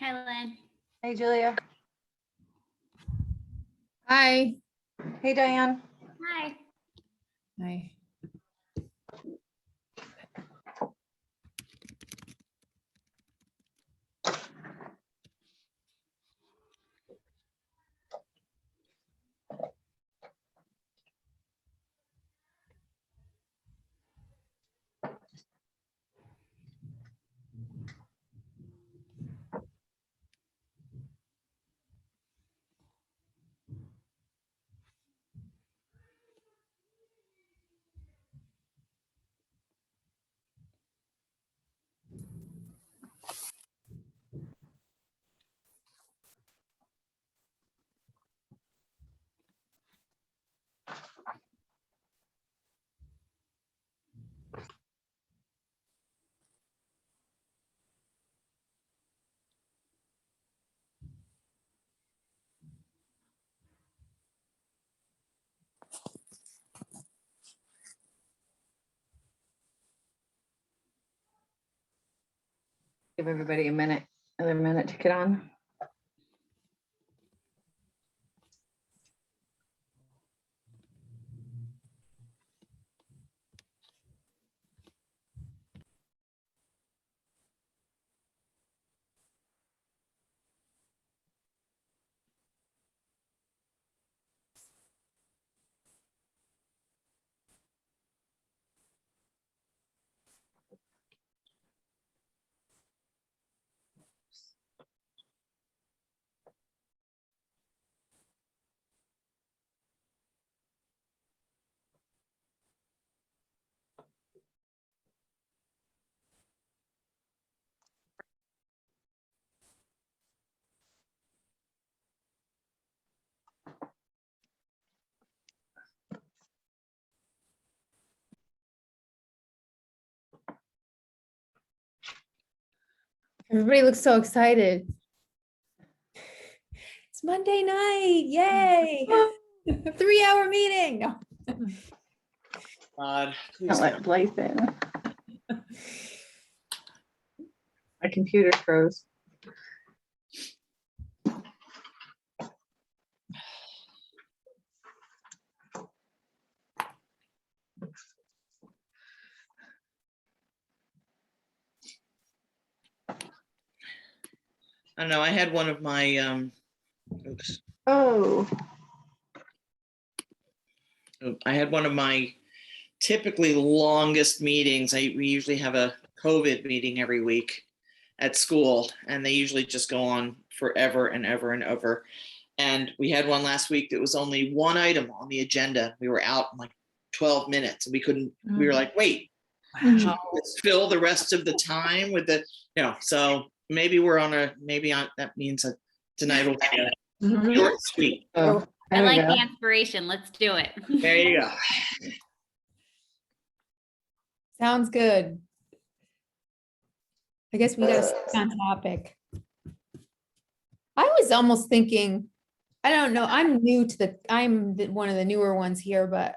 Hi, Lynn. Hey, Julia. Hi. Hey, Diane. Hi. Hi. Give everybody another minute to get on. Everybody looks so excited. It's Monday night. Yay. 3-hour meeting. No. Don't let Blythe in. My computer froze. I don't know. I had one of my oops. Oh, I had one of my typically longest meetings. We usually have a COVID meeting every week at school, and they usually just go on forever and ever and ever. And we had one last week that was only one item on the agenda. We were out in like 12 minutes, and we were like, wait, let's fill the rest of the time with so maybe that means tonight will be short and sweet. oh, I there we like go. the inspiration. Let's do it. There you go. Sounds good. I guess we got to stay on topic. I was almost thinking, I don't know, I'm one of the newer ones here, but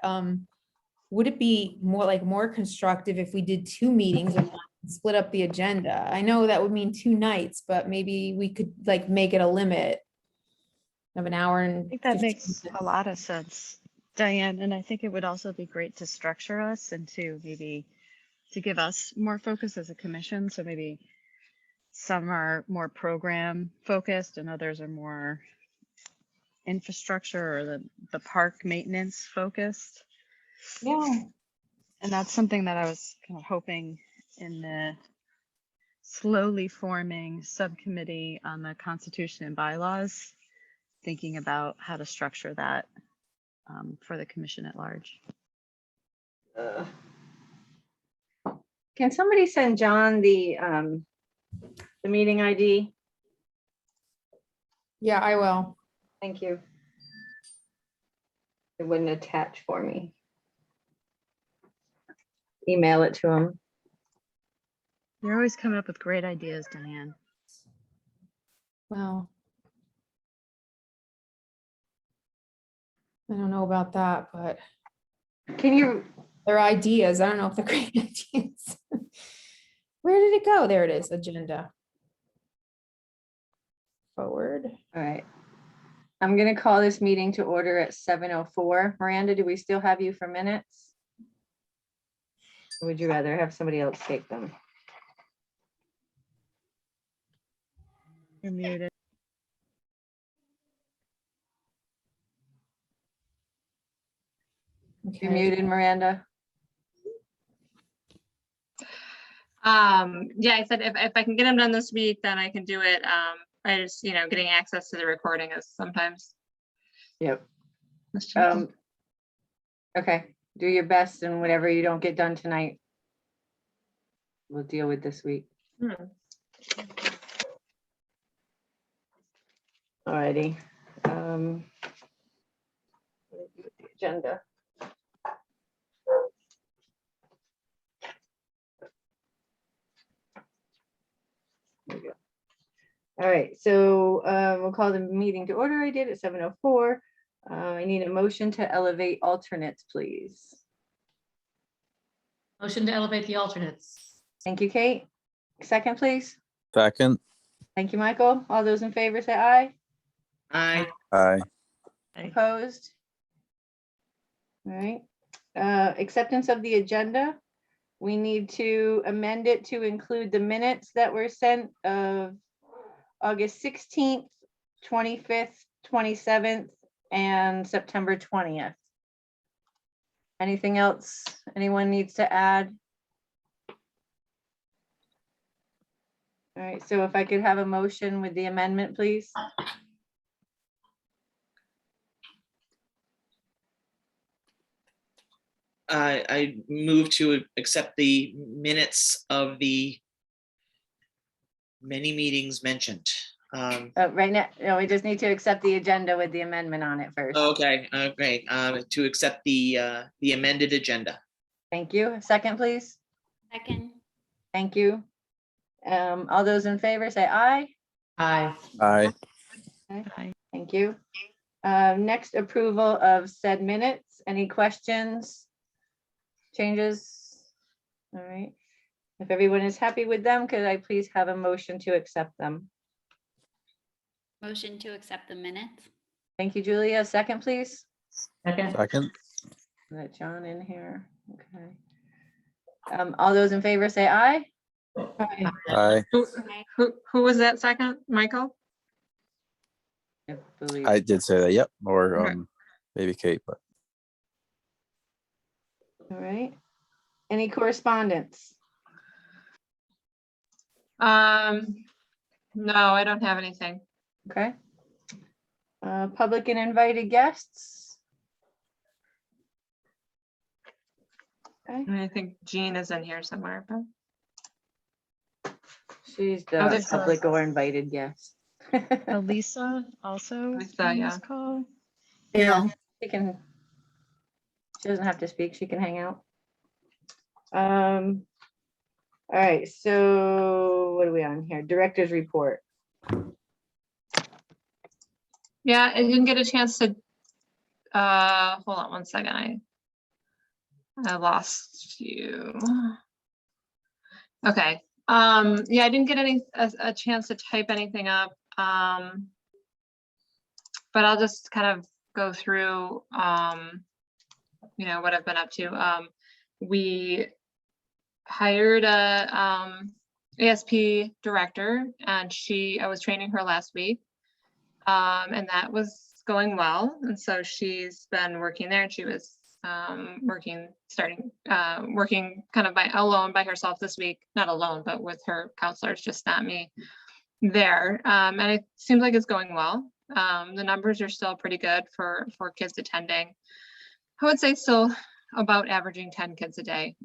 would it be more constructive if we did 2 meetings and split up the agenda? I know that would mean 2 nights, but maybe we could make it a limit of an hour and I think that 15 makes minutes. a lot of sense, Diane. And I think it would also be great to structure us and to give us more focus as a commission. So maybe some are more program focused and others are more infrastructure or the park maintenance focused. Yeah. And that's something that I was kind of hoping in the slowly forming subcommittee on the Constitution and bylaws, thinking about how to structure that for the commission at large. Can somebody send John the meeting ID? Yeah, I will. Thank you. It wouldn't attach for me. Email it to him. You're always coming up with great ideas, Diane. Well, I don't know about that, but Can you? they're ideas. I don't know if they're great ideas. Where did it go? There it is, agenda. forward. All right. I'm gonna call this meeting to order at 7:04. Miranda, do we still have you for minutes? Or would you rather have somebody else take them? You're muted. You're Okay. muted, Miranda. Yeah, I said if I can get them done this week, then I can do it. I just, getting access to the recording is sometimes. Yep. frustrating. Okay, do your best and whatever you don't get done tonight, we'll deal with this week. Hmm. Alrighty. What did I do with the agenda? There we go. All right, so we'll call the meeting to order. I did at 7:04. I need a motion to elevate alternates, please. Motion to elevate the alternates. Thank you, Kate. Second, please. Second. Thank you, Michael. All those in favor say aye. Aye. Aye. Opposed? All right. Acceptance of the agenda. We need to amend it to include the minutes that were sent of August 16th, 25th, 27th, and September 20th. Anything else anyone needs to add? All right, so if I could have a motion with the amendment, please. I move to accept the minutes of the many meetings mentioned. Right now, no, we just need to accept the agenda with the amendment on it first. Okay, to accept the amended agenda. Thank you. Second, please. Second. Thank you. All those in favor say aye. Aye. Aye. Aye. Thank you. Next, approval of said minutes. Any questions? Changes? All right. If everyone is happy with them, could I please have a motion to accept them? Motion to accept the minutes. Thank you, Julia. Second, please. Second. Second. Let John in here. Okay. All those in favor say aye. Aye. Aye. Who was that second? Michael? I believe. I did say that. Yep. Or Okay. maybe Kate, but All right. Any correspondence? No, I don't have anything. Okay. Public and invited guests. Okay, I think Jean is in here somewhere, but she's Oh, the there's public or invited guest. Elisa also Lisa, on yeah. this call. Yeah, she can, she doesn't have to speak, she can hang out. All right, so what are we on here? Director's report. yeah, I didn't get a chance to, hold on one second. I lost you. Okay. Yeah, I didn't get a chance to type anything up. But I'll just kind of go through, what I've been up to. We hired a ASP director, and I was training her last week, and that was going well. And so she's been working there, and she was working kind of alone by herself this week. Not alone, but with her counselors, just not me there. And it seems like it's going well. The numbers are still pretty good for kids attending. I would say still about averaging 10 kids a day.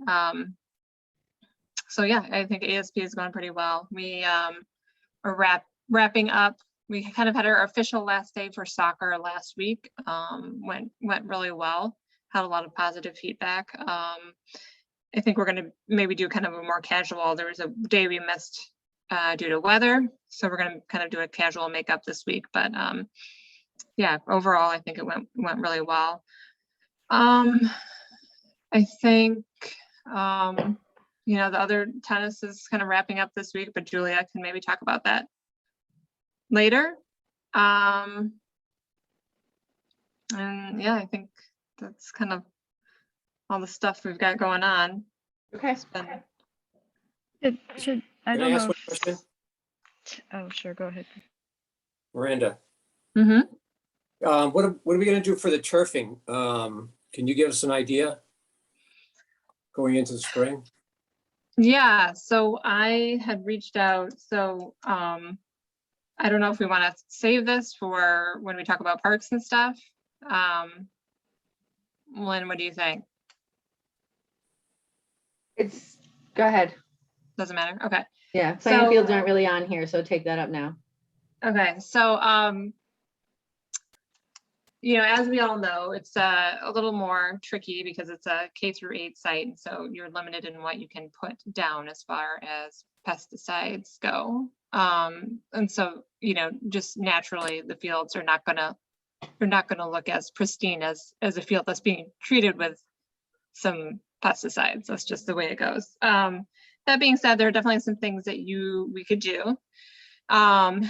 So yeah, I think ASP is going pretty well. We are wrapping up. We kind of had our official last day for soccer last week. Went really well. Had a lot of positive feedback. I think we're going to maybe do kind of a more casual. There was a day we missed due to weather, so we're going to kind of do a casual makeup this week. But yeah, overall, I think it went really well. I think the other tennis is kind of wrapping up this week, but Julia can maybe talk about that later. And yeah, I think that's kind of all the stuff we've got going on. Okay. It's been, I Can I don't ask know. one question? Oh, sure, go ahead. Miranda, Mhm. what are we gonna do for the turfing? Can you give us an idea going into the spring? Yeah, so I had reached out, so I don't know if we want to save this for when we talk about parks and stuff. Lynn, what do you think? Go ahead. Doesn't matter. Okay. Yeah, playing So- fields aren't really on here, so take that up now. Okay, so as we all know, it's a little more tricky because it's a K-8 site, and so you're limited in what you can put down as far as pesticides go. And so, just naturally, the fields are not gonna look as pristine as a field that's being treated with some pesticides. That's just the way it goes. That being said, there are definitely some things that we could do. I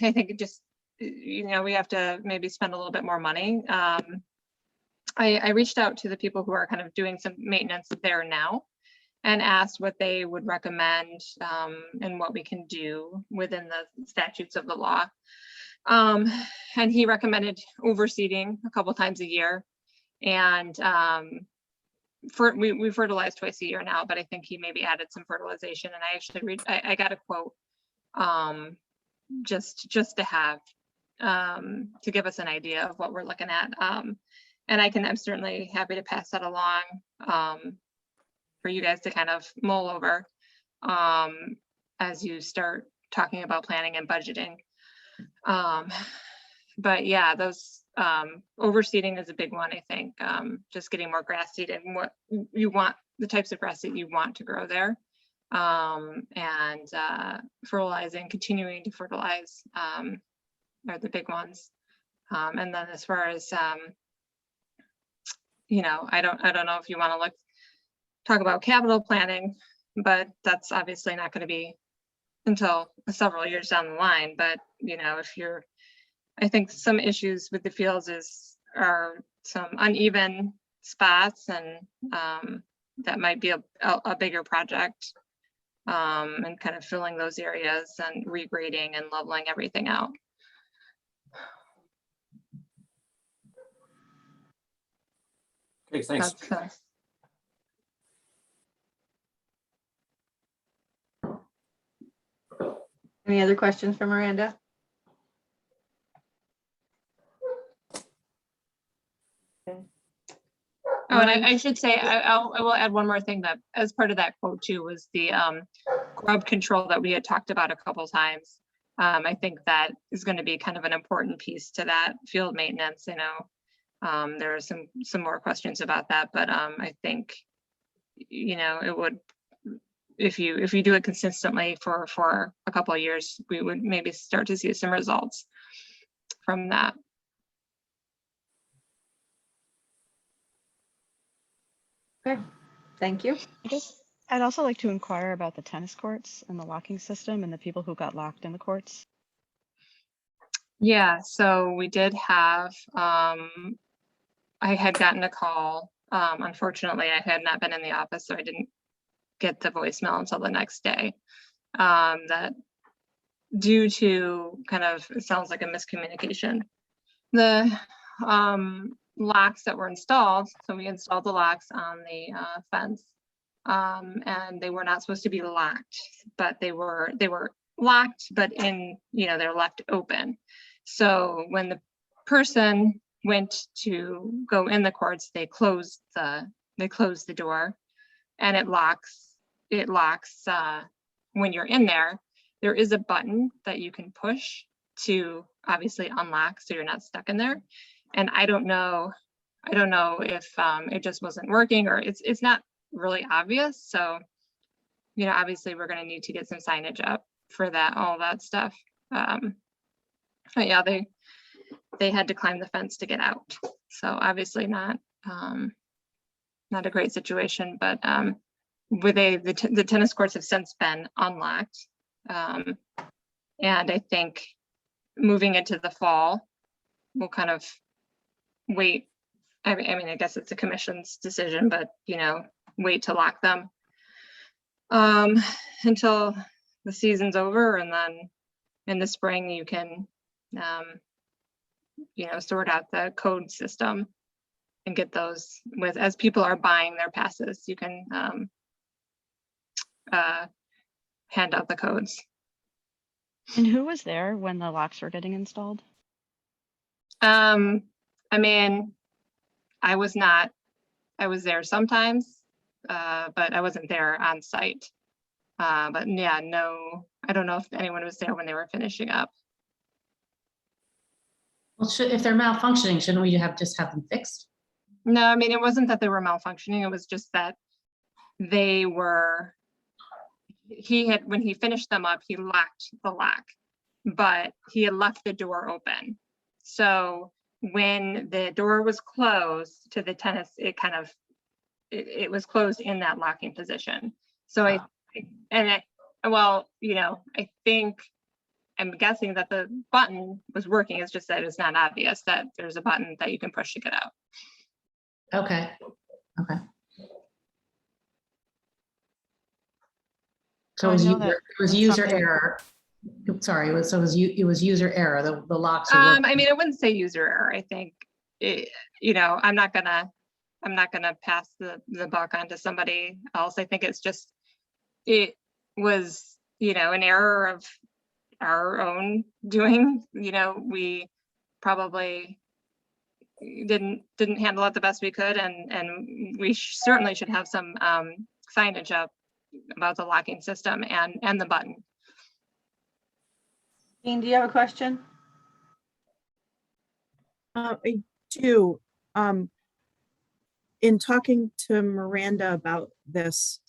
think it just, we have to maybe spend a little bit more money. I reached out to the people who are kind of doing some maintenance there now and asked what they would recommend and what we can do within the statutes of the law. And he recommended overseeding a couple times a year. And we fertilize twice a year now, but I think he maybe added some fertilization. And I actually I got a quote just to have to give us an idea of what we're looking at. And I'm certainly happy to pass that along for you guys to kind of mull over as you start talking about planning and budgeting. But yeah, those overseeding is a big one, I think. Just getting more grass seed and what you want, the types of grass that you want to grow there. And fertilizing, continuing to fertilize are the big ones. And then as far as, I don't know if you want to talk about capital planning, but that's obviously not going to be until several years down the line. But, I think some issues with the fields are some uneven spots, and that might be a bigger project, and kind of filling those areas and regrading and leveling everything out. Okay, thanks. That's, Any other questions for Miranda? Oh, and I should say, I will add one more thing that as part of that quote too was the grub control that we had talked about a couple times. I think that is going to be kind of an important piece to that field maintenance. There are some more questions about that, but I think, it would, if you do it consistently for a couple of years, we would maybe start to see some results from that. Okay, thank you. I guess I'd also like to inquire about the tennis courts and the locking system and the people who got locked in the courts. Yeah, so we did have, I had gotten a call. Unfortunately, I had not been in the office, so I didn't get the voicemail until the next day. That due to it sounds like a miscommunication. The locks that were installed, so we installed the locks on the fence, and they were not supposed to be locked, but they were locked, but they're left open. So when the person went to go in the courts, they closed the door, and it locks when you're in there. There is a button that you can push to obviously unlock, so you're not stuck in there. And I don't know if it just wasn't working, or it's not really obvious. So, obviously we're going to need to get some signage up for that, all that stuff. But yeah, they had to climb the fence to get out. So obviously not a great situation, but the tennis courts have since been unlocked. And I think moving into the fall, we'll kind of wait. I mean, I guess it's a commission's decision, but wait to lock them until the season's over, and then in the spring you can sort out the code system and get those as people are buying their passes, you can hand out the codes. And who was there when the locks were getting installed? I mean, I was there sometimes, but I wasn't there on site. But yeah, no, I don't know if anyone was there when they were finishing up. Well, if they're malfunctioning, shouldn't we just have them fixed? No, I mean, it wasn't that they were malfunctioning. It was just that when he finished them up, he locked the lock, but he had left the door open. So when the door was closed to the tennis, it was closed in that locking position. So I think I'm guessing that the button was working. It's just that it's not obvious that there's a button that you can push to get out. Okay. So I it know that was user something- error. Sorry, it was user error. The locks are I working. mean, I wouldn't say user error. I think I'm not gonna pass the buck on to somebody else. I think it was an error of our own doing. We probably didn't handle it the best we could, and we certainly should have some signage up about the locking system and the button. Dean, do you have a question? I do. In talking to Miranda about this,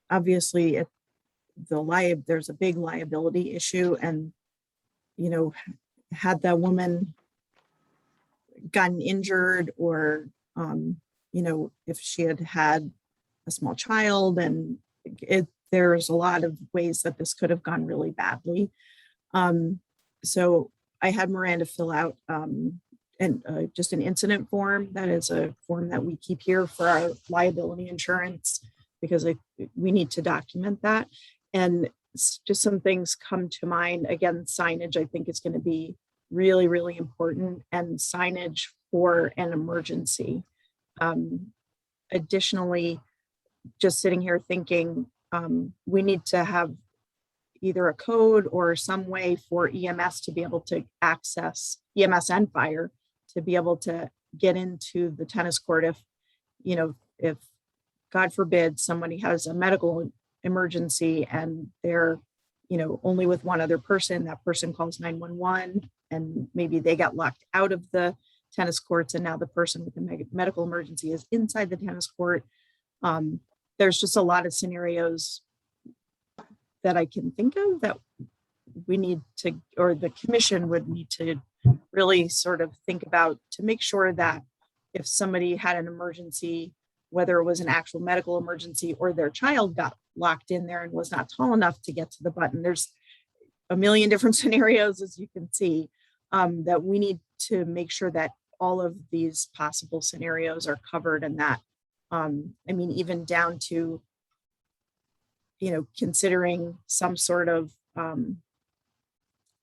obviously there's a big liability issue, and had that woman gotten injured, or if she had a small child, and there's a lot of ways that this could have gone really badly. So I had Miranda fill out just an incident form. That is a form that we keep here for our liability insurance, because we need to document that. And just some things come to mind. Again, signage, I think, is going to be really, really important, and signage for an emergency. Additionally, just sitting here thinking, we need to have either a code or some way for EMS to be able to access, EMS and fire, to be able to get into the tennis court if God forbid somebody has a medical emergency and they're only with one other person. That person calls 911, and maybe they got locked out of the tennis courts, and now the person with the medical emergency is inside the tennis court. There's just a lot of scenarios that I can think of that we need to, or the commission would need to really sort of think about, to make sure that if somebody had an emergency, whether it was an actual medical emergency or their child got locked in there and was not tall enough to get to the button, there's a million different scenarios, as you can see, that we need to make sure that all of these possible scenarios are covered, and that, even down to, considering some sort of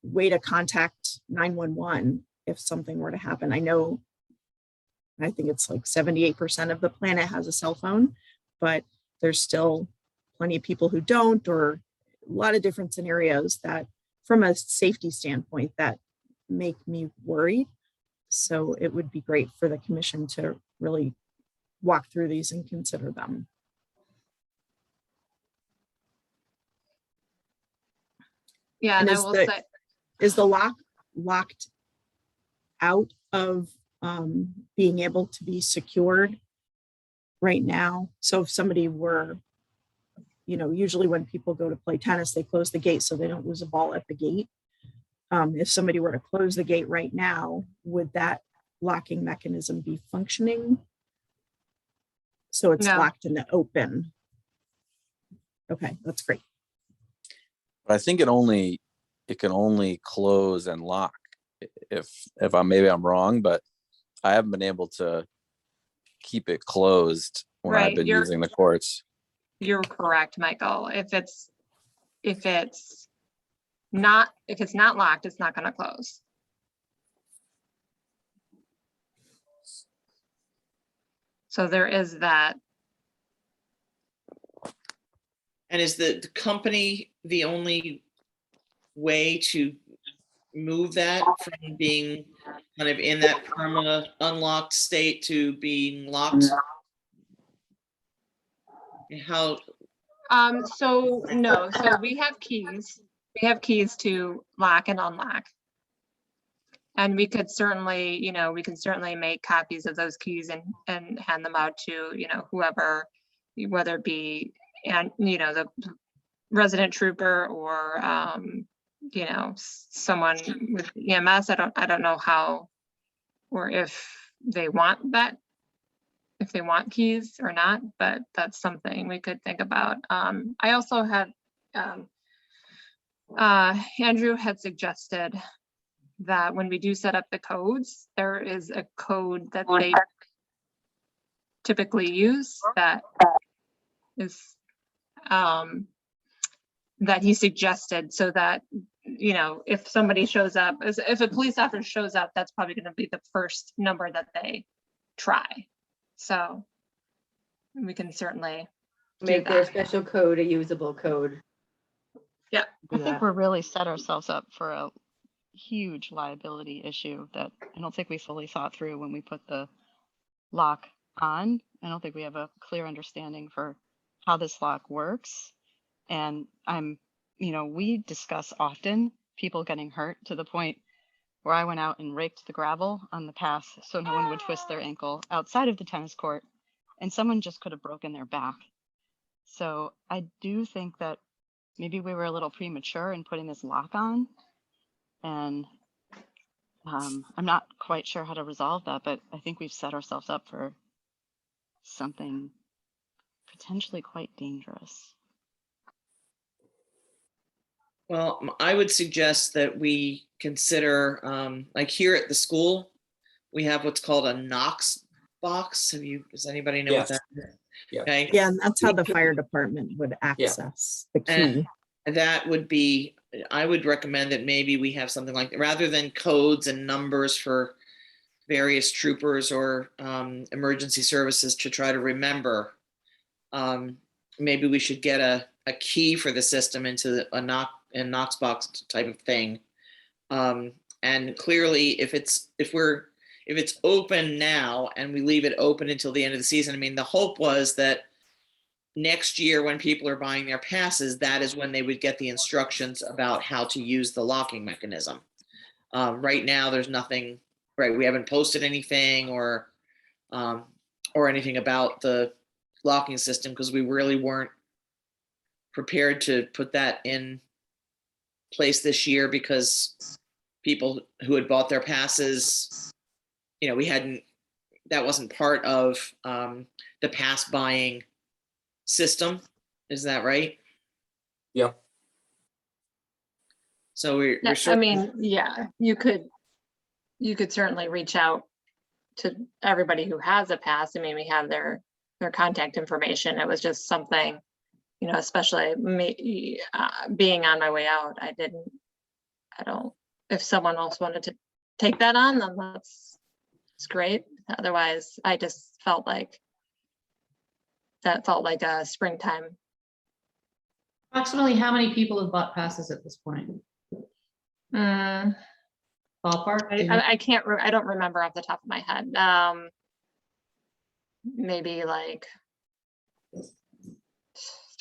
way to contact 911 if something were to happen. I think it's like 78% of the planet has a cell phone, but there's still plenty of people who don't, or a lot of different scenarios that, from a safety standpoint, that make me worried. So it would be great for the commission to really walk through these and consider them. Yeah, and I will say, is the lock locked out of being able to be secured right now? So if somebody were, usually when people go to play tennis, they close the gate so they don't lose a ball at the gate. If somebody were to close the gate right now, would that locking mechanism be functioning? So it's No. locked in the open. Okay, that's great. But I think it only it can only close and lock. If maybe I'm wrong, but I haven't been able to keep it closed when I've Right, been you're- using the courts. You're correct, Michael. If it's not locked, it's not gonna close. So there is that. And is the company the only way to move that from being kind of in that perma unlocked state to being locked? How, So no, so we have keys. We have keys to lock and unlock. And we could certainly, we can certainly make copies of those keys and hand them out to, whoever, whether it be, and, the resident trooper or, someone with EMS. I don't know how, or if they want that, if they want keys or not, but that's something we could think about. I also had, Andrew had suggested that when we do set up the codes, there is a code that they typically use that is, that he suggested, so that, if somebody shows up, if a police officer shows up, that's probably gonna be the first number that they try. So we can certainly do Make their that. special code a usable code. Yeah. I think we're really set ourselves up for a huge liability issue that I don't think we fully thought through when we put the lock on. I don't think we have a clear understanding for how this lock works. And we discuss often people getting hurt to the point where I went out and raked the gravel on the path so no one would twist their ankle outside of the tennis court, and someone just could have broken their back. So I do think that maybe we were a little premature in putting this lock on, and I'm not quite sure how to resolve that, but I think we've set ourselves up for something potentially quite dangerous. well, I would suggest that we consider, like here at the school, we have what's called a Knox box. Does anybody know what Yes. that is? Yeah. Okay. Yeah, and that's how the fire department would access the And key. that would be, I would recommend that maybe we have something like, rather than codes and numbers for various troopers or emergency services to try to remember, maybe we should get a key for the system into a Knox box type of thing. And clearly, if it's open now and we leave it open until the end of the season, I mean, the hope was that next year when people are buying their passes, that is when they would get the instructions about how to use the locking mechanism. Right now, there's nothing, right? We haven't posted anything or anything about the locking system because we really weren't prepared to put that in place this year because people who had bought their passes, that wasn't part of the pass buying system. Is that right? Yeah. So we're I certainly, mean, yeah, you could certainly reach out to everybody who has a pass. I mean, we have their contact information. It was just something, especially me being on my way out. If someone else wanted to take that on, then it's great. Otherwise, I just felt like that felt like a springtime. Approximately how many people have bought passes at this point? Mm, Ballpark? Do you know? I don't remember off the top of my head. Maybe like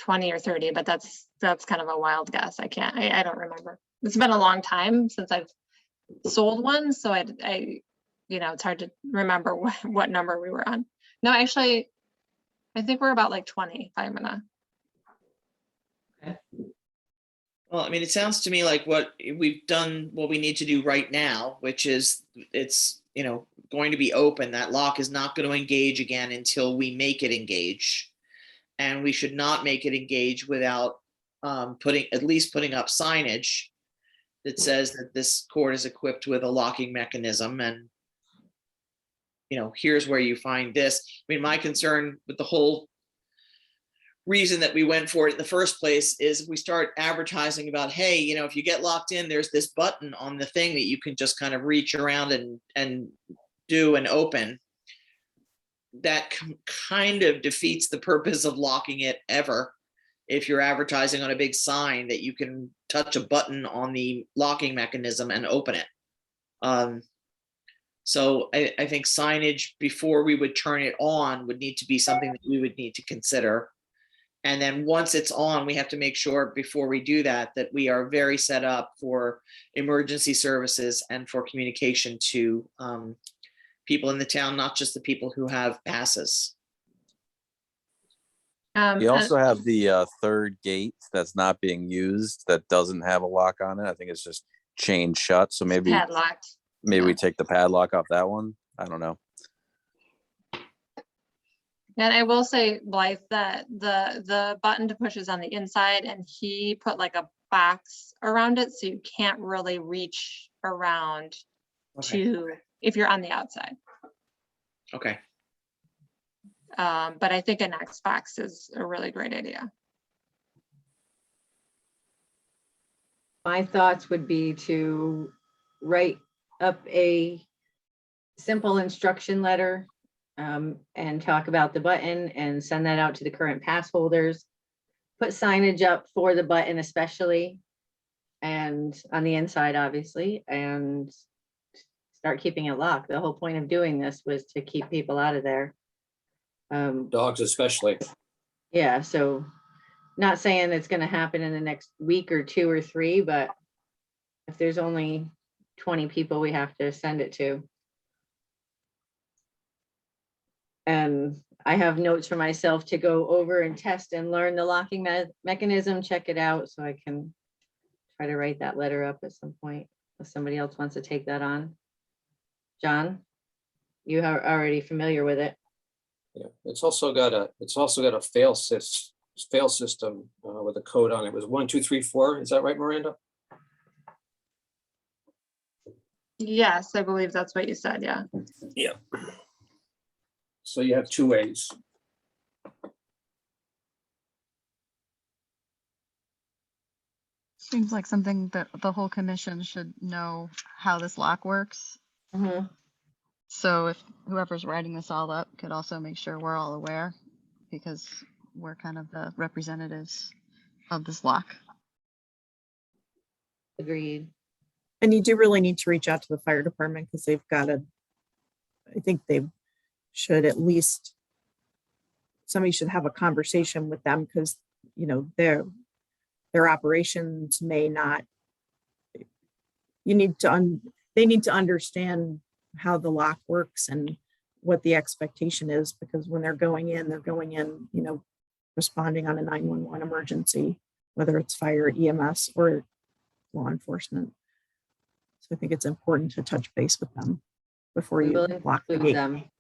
20 or 30, but that's kind of a wild guess. I don't remember. It's been a long time since I've sold one, so I it's hard to remember what number we were on. No, actually, I think we're about like 20, if I'm gonna. well, I mean, it sounds to me like what we've done, what we need to do right now, which is it's, going to be open. That lock is not going to engage again until we make it engage. And we should not make it engage without putting up signage that says that this cord is equipped with a locking mechanism, and here's where you find this. I mean, my concern with the whole reason that we went for it in the first place is if we start advertising about, hey, if you get locked in, there's this button on the thing that you can just kind of reach around and do and open. That kind of defeats the purpose of locking it ever. If you're advertising on a big sign that you can touch a button on the locking mechanism and open it. So I think signage before we would turn it on would need to be something that we would need to consider. And then once it's on, we have to make sure before we do that we are very set up for emergency services and for communication to people in the town, not just the people who have passes. We also have the third gate that's not being used that doesn't have a lock on it. I think it's just chained shut. So maybe Padlocked. we take the padlock off that one. I don't know. And I will say, Blythe, that the button to push is on the inside, and he put like a box around it, so you can't really reach around to if you're on the outside. Okay. But I think an Xbox is a really great idea. My thoughts would be to write up a simple instruction letter and talk about the button and send that out to the current pass holders. Put signage up for the button especially, and on the inside, obviously, and start keeping it locked. The whole point of doing this was to keep people out of there. Dogs especially. Yeah, so not saying it's gonna happen in the next week or 2 or 3, but if there's only 20 people we have to send it to. And I have notes for myself to go over and test and learn the locking mechanism, check it out, so I can try to write that letter up at some point, if somebody else wants to take that on. John, you are already familiar with it. Yeah, it's also got a fail system with a code on it. It was 1, 2, 3, 4. Is that right, Miranda? Yes, I believe that's what you said. Yeah. Yeah. So you have 2 ways. Seems like something that the whole commission should know how this lock works. Mhm. So if whoever's writing this all up could also make sure we're all aware, because we're kind of the representatives of this lock. Agreed. And you do really need to reach out to the fire department because they've got to, I think they should at least, somebody should have a conversation with them because, their operations may not, they need to understand how the lock works and what the expectation is, because when they're going in, responding on a 911 emergency, whether it's fire, EMS, or law enforcement. So I think it's important to touch base with them before We you will lock the include gate. them.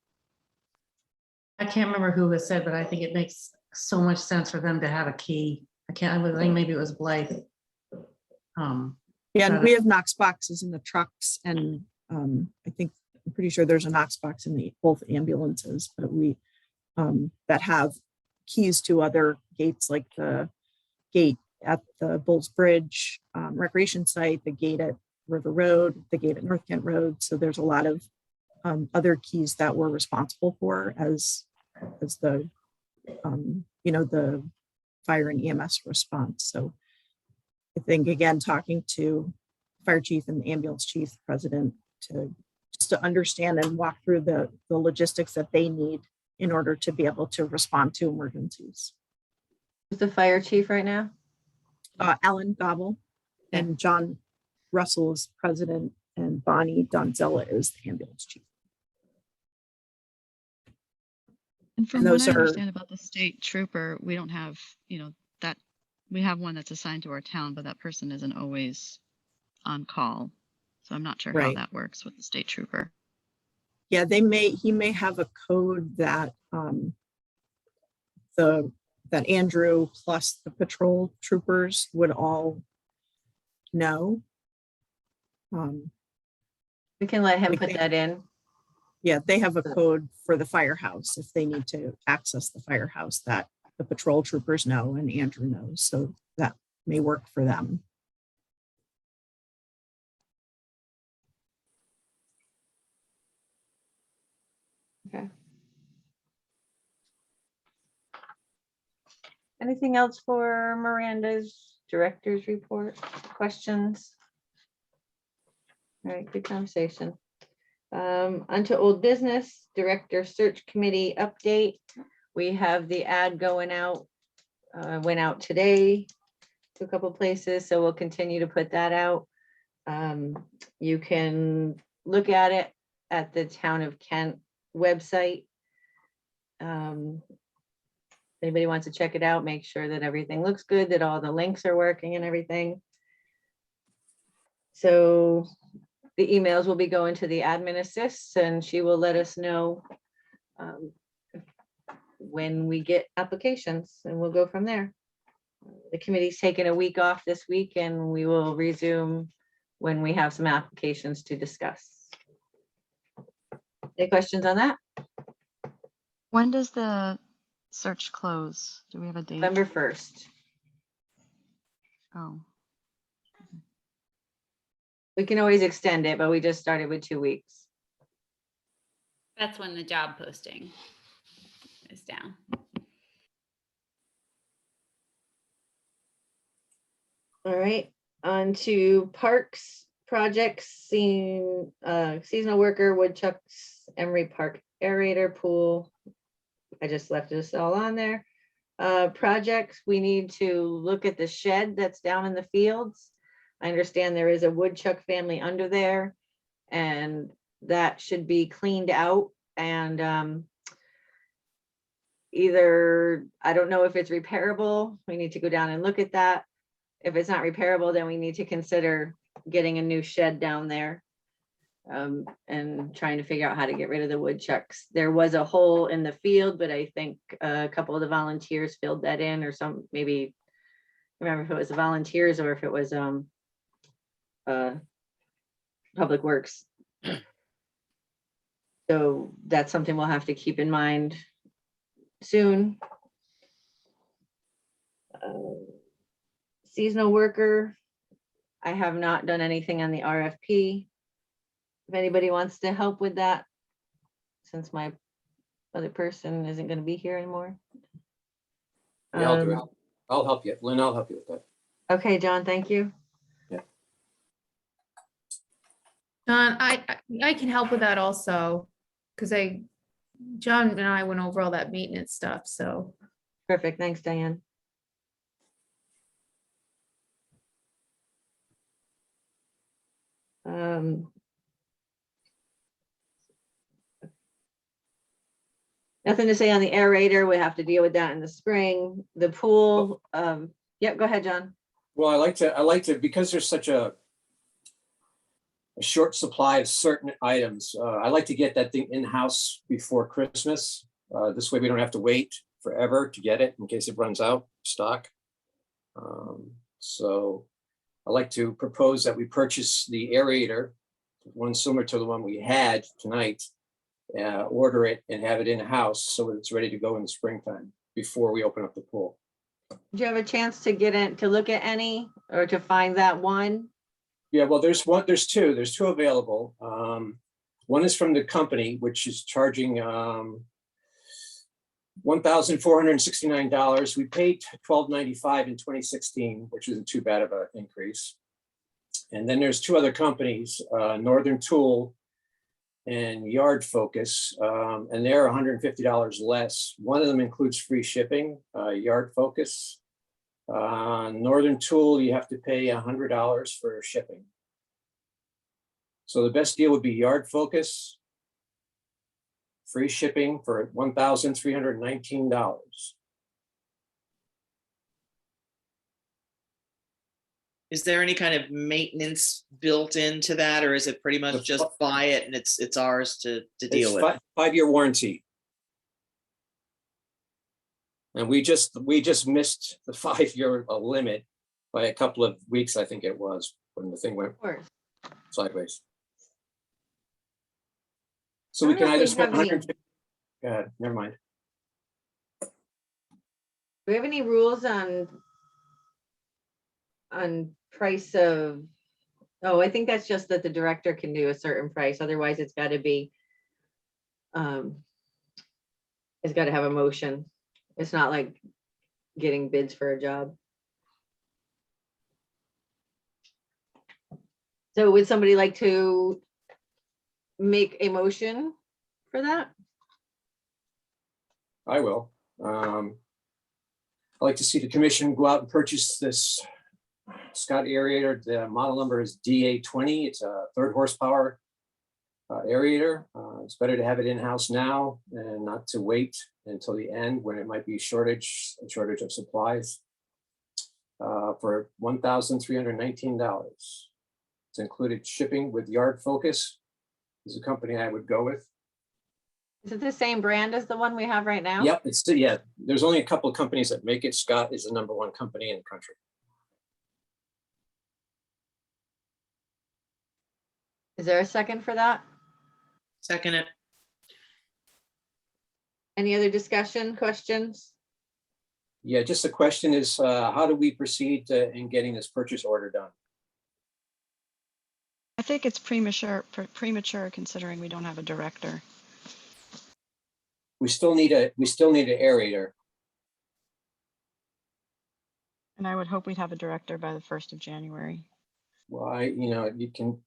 I can't remember who has said, but I think it makes so much sense for them to have a key. I think maybe it was Blythe. Yeah, and So we have Knox boxes in the trucks, and I'm pretty sure there's a Knox box in both ambulances, but we that have keys to other gates, like the gate at the Bulls Bridge recreation site, the gate at River Road, the gate at North Kent Road. So there's a lot of other keys that we're responsible for as the the fire and EMS response. So I think, again, talking to fire chief and the ambulance chief, president, just to understand and walk through the logistics that they need in order to be able to respond to emergencies. Who's the fire chief right now? Alan Gobble and John Russell is president, and Bonnie Donzella is the ambulance chief. And from And what those I are- understand about the state trooper, we don't have, that we have one that's assigned to our town, but that person isn't always on call. So I'm not sure how Right. that works with the state trooper. Yeah, he may have a code that that Andrew plus the patrol troopers would all know. We can let him Like put they- that in. Yeah, they have a code for the firehouse if they need to access the firehouse that the patrol troopers know and Andrew knows, so that may work for them. Okay. Anything else for Miranda's director's report? Questions? All right, good conversation. Onto old business, director search committee update. We have the ad going out, went out today to a couple places, so we'll continue to put that out. You can look at it at the Town of Kent website. Anybody wants to check it out, make sure that everything looks good, that all the links are working and everything. So the emails will be going to the admin assists and she will let us know when we get applications and we'll go from there. The committee's taking a week off this week and we will resume when we have some applications to discuss. Any questions on that? When does the search close? Do we have a date? November 1st. Oh, We can always extend it, but we just started with 2 weeks. That's when the job posting is down. All right, on to parks projects, seasonal worker, woodchucks, Emery Park aerator pool. I just left this all on there. Projects, we need to look at the shed that's down in the fields. I understand there is a woodchuck family under there and that should be cleaned out and either, I don't know if it's repairable. We need to go down and look at that. If it's not repairable, then we need to consider getting a new shed down there and trying to figure out how to get rid of the woodchucks. There was a hole in the field, but I think a couple of the volunteers filled that in or some, maybe, I remember if it was the volunteers or if it was Public Works. So that's something we'll have to keep in mind soon. Seasonal worker, I have not done anything on the RFP. If anybody wants to help with that, since my other person isn't going to be here anymore. Yeah, I'll do it. I'll help you. Lynn, I'll help you with that. Okay, John, thank you. John, I can help with that also, because John and I went over all that maintenance stuff, so. Perfect, thanks, Diane. Nothing to say on the aerator. We have to deal with that in the spring. The pool, yep, go ahead, John. Well, I like to, because there's such a short supply of certain items, I like to get that thing in-house before Christmas. This way we don't have to wait forever to get it in case it runs out of stock. So I like to propose that we purchase the aerator, one similar to the one we had tonight, order it and have it in-house so that it's ready to go in the springtime before we open up the pool. Did you have a chance to get in, to look at any, or to find that one? Yeah, well, there's two available. One is from the company, which is charging $1,469. We paid $1,295 in 2016, which isn't too bad of an increase. And then there's two other companies, Northern Tool and Yard Focus, and they're $150 less. One of them includes free shipping, Yard Focus. Northern Tool, you have to pay $100 for shipping. So the best deal would be Yard Focus, free shipping for $1,319. Is there any kind of maintenance built into that, or is it pretty much just buy it and it's ours to deal with? It's 5-year warranty. And we just missed the 5-year limit by a couple of weeks, I think it was, when the thing went. Of course. sideways. So I we don't can know if either we spend have any- 150. Go ahead, never mind. Do we have any rules on price of, oh, I think that's just that the director can do a certain price, otherwise it's gotta be, it's gotta have a motion. It's not like getting bids for a job. So would somebody like to make a motion for that? I will. I'd like to see the commission go out and purchase this Scott aerator. The model number is DA20. It's a 3rd horsepower aerator. It's better to have it in-house now and not to wait until the end when it might be a shortage of supplies. For $1,319. It's included shipping with Yard Focus. Is a company I would go with. Is it the same brand as the one we have right now? Yep, yeah. There's only a couple of companies that make it. Scott is the #1 company in the country. Is there a second for that? Second it. Any other discussion, questions? Yeah, just the question is, how do we proceed in getting this purchase order done? I think it's premature considering we don't have a director. We still need an aerator. And I would hope we'd have a director by the 1st of January. Well, you can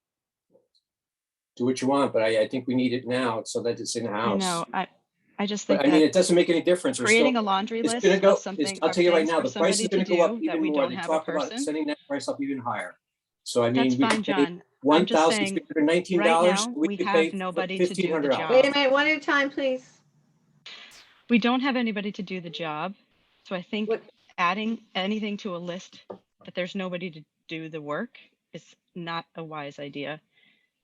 do what you want, but I think we need it now so that it's in the I house. know, I just think But I mean, that it doesn't make any difference. We're creating still- a laundry it's list gonna go- of something, I'll of tell you right things now, for the price somebody is to gonna go up do that even we more. don't They have a talk about person. sending that price up even higher. So I mean, That's we fine, could pay John. I'm just saying, $1,319. right now, We we could have pay nobody to do the $1,500. job. Wait a minute, one at a time, please. We don't have anybody to do the job. So I think What- adding anything to a list that there's nobody to do the work is not a wise idea.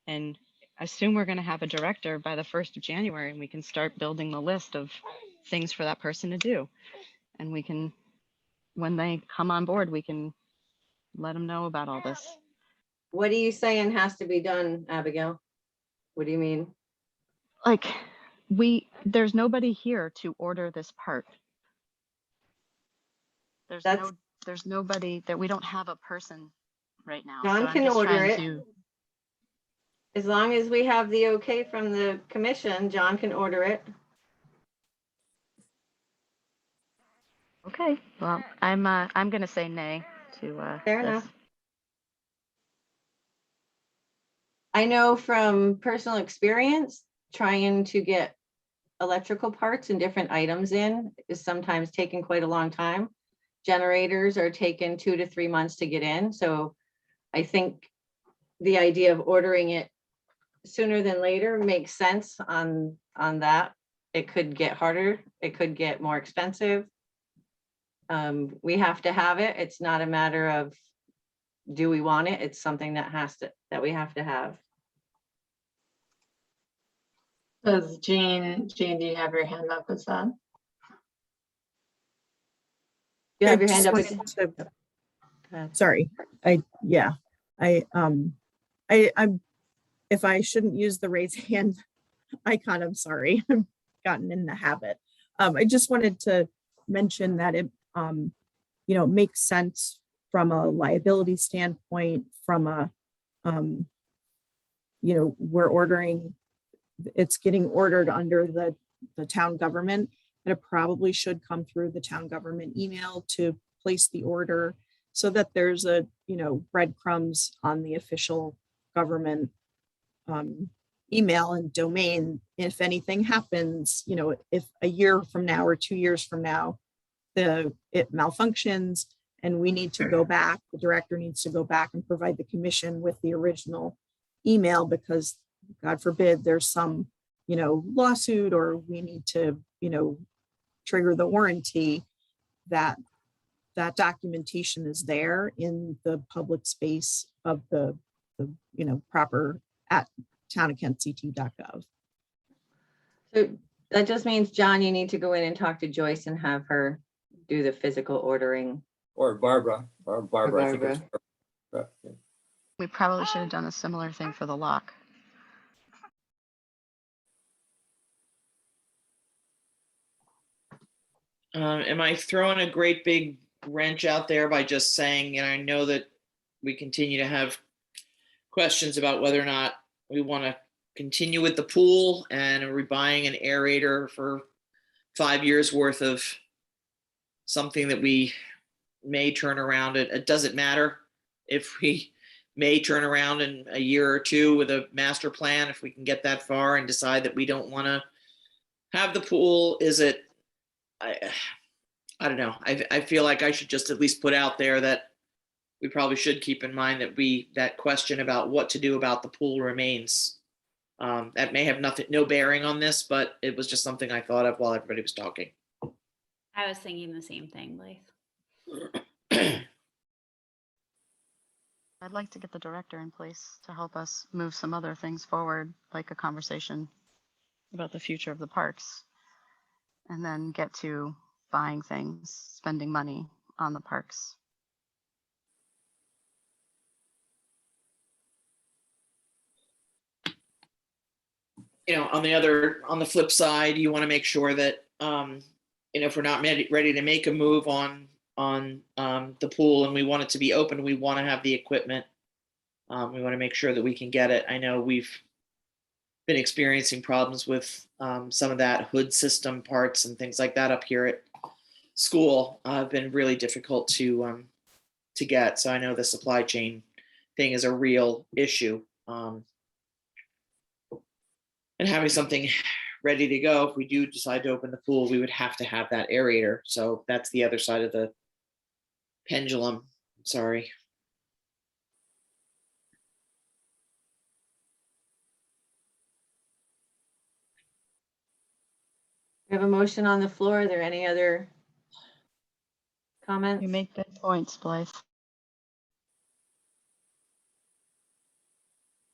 And I assume we're going to have a director by the 1st of January and we can start building the list of things for that person to do. And we can, when they come on board, we can let them know about all this. What are you saying has to be done, Abigail? What do you mean? Like, there's nobody here to order this part. That's- There's nobody that we don't have a person right now. John So I'm can just order trying it. to, As long as we have the okay from the commission, John can order it. okay, well, I'm gonna say nay to Fair this. enough. I know from personal experience, trying to get electrical parts and different items in is sometimes taking quite a long time. Generators are taking 2 to 3 months to get in, so I think the idea of ordering it sooner than later makes sense on that. It could get harder, it could get more expensive. We have to have it. It's not a matter of do we want it? It's something that we have to have. Does Jean, do you have your hand up? Is that? You have I your hand just up. wanted to- ahead. Sorry, I'm, if I shouldn't use the raise hand icon, I'm sorry, I've gotten in the habit. I just wanted to mention that it, makes sense from a liability standpoint, from a, we're ordering, it's getting ordered under the town government, and it probably should come through the town government email to place the order so that there's a, breadcrumbs on the official government email and domain. If anything happens, if a year from now or 2 years from now, it malfunctions and we need to go back, the director needs to go back and provide the commission with the original email because God forbid there's some, lawsuit or we need to, trigger the warranty, that documentation is there in the public space of the proper at townofkentct.gov. So that just means, John, you need to go in and talk to Joyce and have her do the physical ordering. Or Barbara, I think it's Barbara. Barbara. Yeah. We probably should have done a similar thing for the lock. Am I throwing a great big wrench out there by just saying, and I know that we continue to have questions about whether or not we want to continue with the pool, and are we buying an aerator for 5 years worth of something that we may turn around? It doesn't matter if we may turn around in a year or two with a master plan, if we can get that far and decide that we don't want to have the pool. Is it, I don't know. I feel like I should just at least put out there that we probably should keep in mind that that question about what to do about the pool remains. That may have no bearing on this, but it was just something I thought of while everybody was talking. I was thinking the same thing, Blythe. I'd like to get the director in place to help us move some other things forward, like a conversation about the future of the parks, and then get to buying things, spending money on the parks. On the flip side, you want to make sure that, if we're not ready to make a move on the pool and we want it to be open, we want to have the equipment. We want to make sure that we can get it. I know we've been experiencing problems with some of that hood system parts and things like that up here at school. Been really difficult to get. So I know the supply chain thing is a real issue. And having something ready to go, if we do decide to open the pool, we would have to have that aerator. So that's the other side of the pendulum. Sorry. We have a motion on the floor. Are there any other comments? You make good points, Blythe.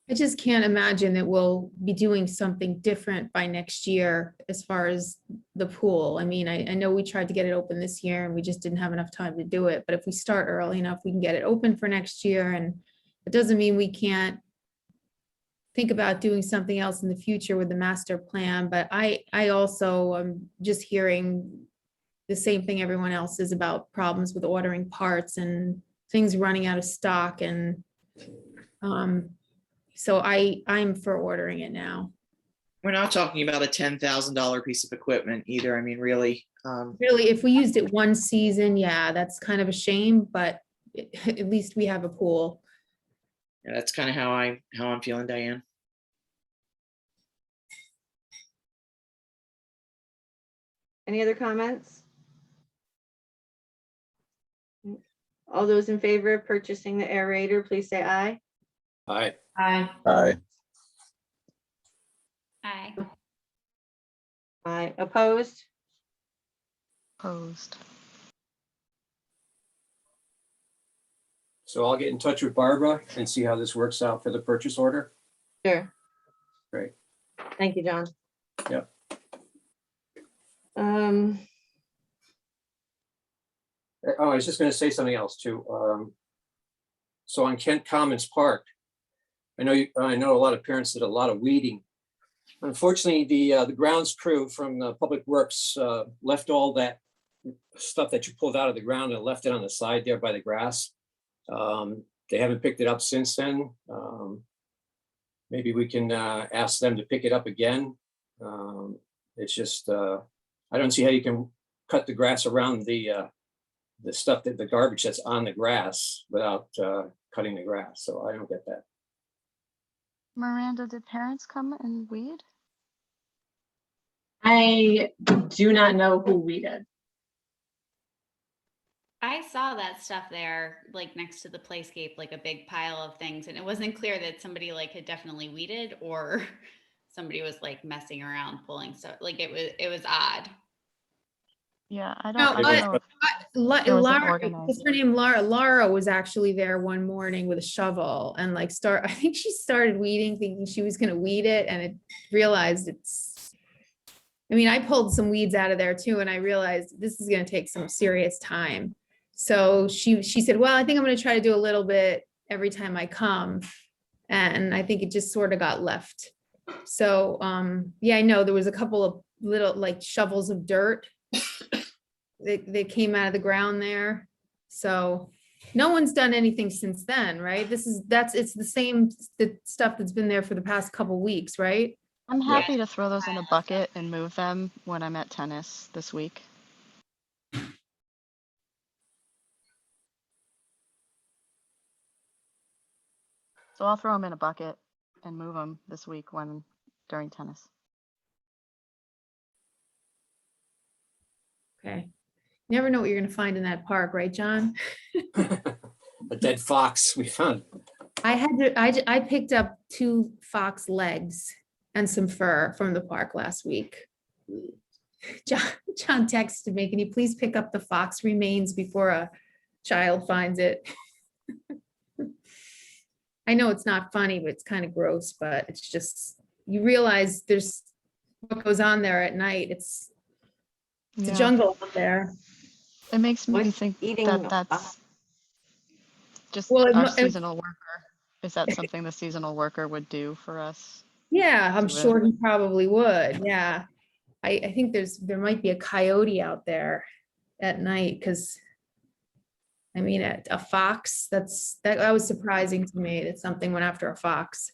I just can't imagine that we'll be doing something different by next year as far as the pool. I mean, I know we tried to get it open this year and we just didn't have enough time to do it. But if we start early enough, we can get it open for next year. And it doesn't mean we can't think about doing something else in the future with the master plan. But I also am just hearing the same thing everyone else is about problems with ordering parts and things running out of stock. And so I'm for ordering it now. We're not talking about a $10,000 piece of equipment either. I mean, really. Really, if we used it one season, yeah, that's kind of a shame, but at least we have a pool. Yeah, that's kind of how I'm feeling, Diane. Any other comments? All those in favor of purchasing the aerator, please say aye. Aye. Aye. Aye. Aye. Aye. Opposed? Opposed. So I'll get in touch with Barbara and see how this works out for the purchase order. Sure. Great. Thank you, John. Yep. Um, Oh, I was just going to say something else too. So on Kent Commons Park, I know a lot of parents did a lot of weeding. Unfortunately, the grounds crew from the Public Works left all that stuff that you pulled out of the ground and left it on the side there by the grass. They haven't picked it up since then. Maybe we can ask them to pick it up again. It's just, I don't see how you can cut the grass around the stuff, the garbage that's on the grass without cutting the grass. So I don't get that. Miranda, did parents come and weed? I do not know who weeded. I saw that stuff there, like next to the playscape, like a big pile of things, and it wasn't clear that somebody like had definitely weeded or somebody was like messing around pulling stuff. Like it was odd. Yeah, I No, don't know. It wasn't Lara, organized. what's her name? Lara was actually there one morning with a shovel and like I think she started weeding thinking she was gonna weed it and it realized I mean, I pulled some weeds out of there too and I realized this is gonna take some serious time. So she said, well, I think I'm gonna try to do a little bit every time I come. And I think it just sort of got left. So, yeah, I know there was a couple of little like shovels of dirt. They came out of the ground there. So no one's done anything since then, right? It's the same stuff that's been there for the past couple weeks, right? I'm happy to throw those in a bucket and move them when I'm at tennis this week. So I'll throw them in a bucket and move them this week during tennis. Okay. Never know what you're gonna find in that park, right, John? A dead fox we found. I picked up 2 fox legs and some fur from the park last week. John texted me, can you please pick up the fox remains before a child finds it? I know it's not funny, but it's kind of gross, but it's just, you realize there's what goes on there at night. It's a Yeah. jungle out there. It makes me What's think eating that the that's just Well, our seasonal worker. Is that something the seasonal worker would do for us? Yeah, I'm Do it. sure he probably would. Yeah. I think there might be a coyote out there at night because I mean, a fox, that was surprising to me that something went after a fox.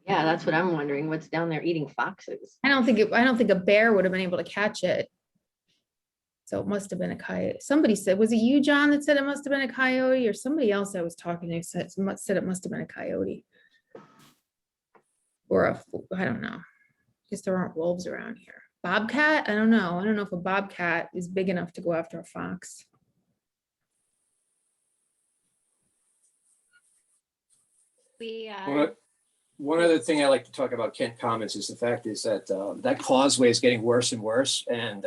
Yeah, that's what I'm wondering. What's down there eating foxes? I don't think a bear would have been able to catch it. So it must have been a coyote. Somebody said, was it you, John, that said it must have been a coyote, or somebody else I was talking to said it must have been a coyote? Or I don't know. Guess there aren't wolves around here. Bobcat? I don't know. I don't know if a bobcat is big enough to go after a fox. We, One other thing I like to talk about Kent Commons is the fact is that that causeway is getting worse and worse. And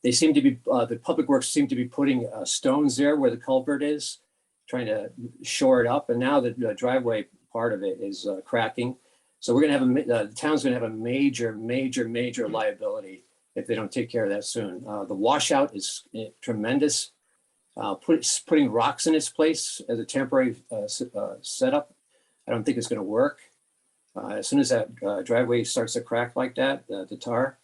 they seem to be, the public works seem to be putting stones there where the culvert is, trying to shore it up. And now the driveway part of it is cracking. So we're going to have the town's going to have a major liability if they don't take care of that soon. The washout is tremendous. Putting rocks in its place as a temporary setup, I don't think it's going to work. As soon as that driveway starts to crack like that, the tar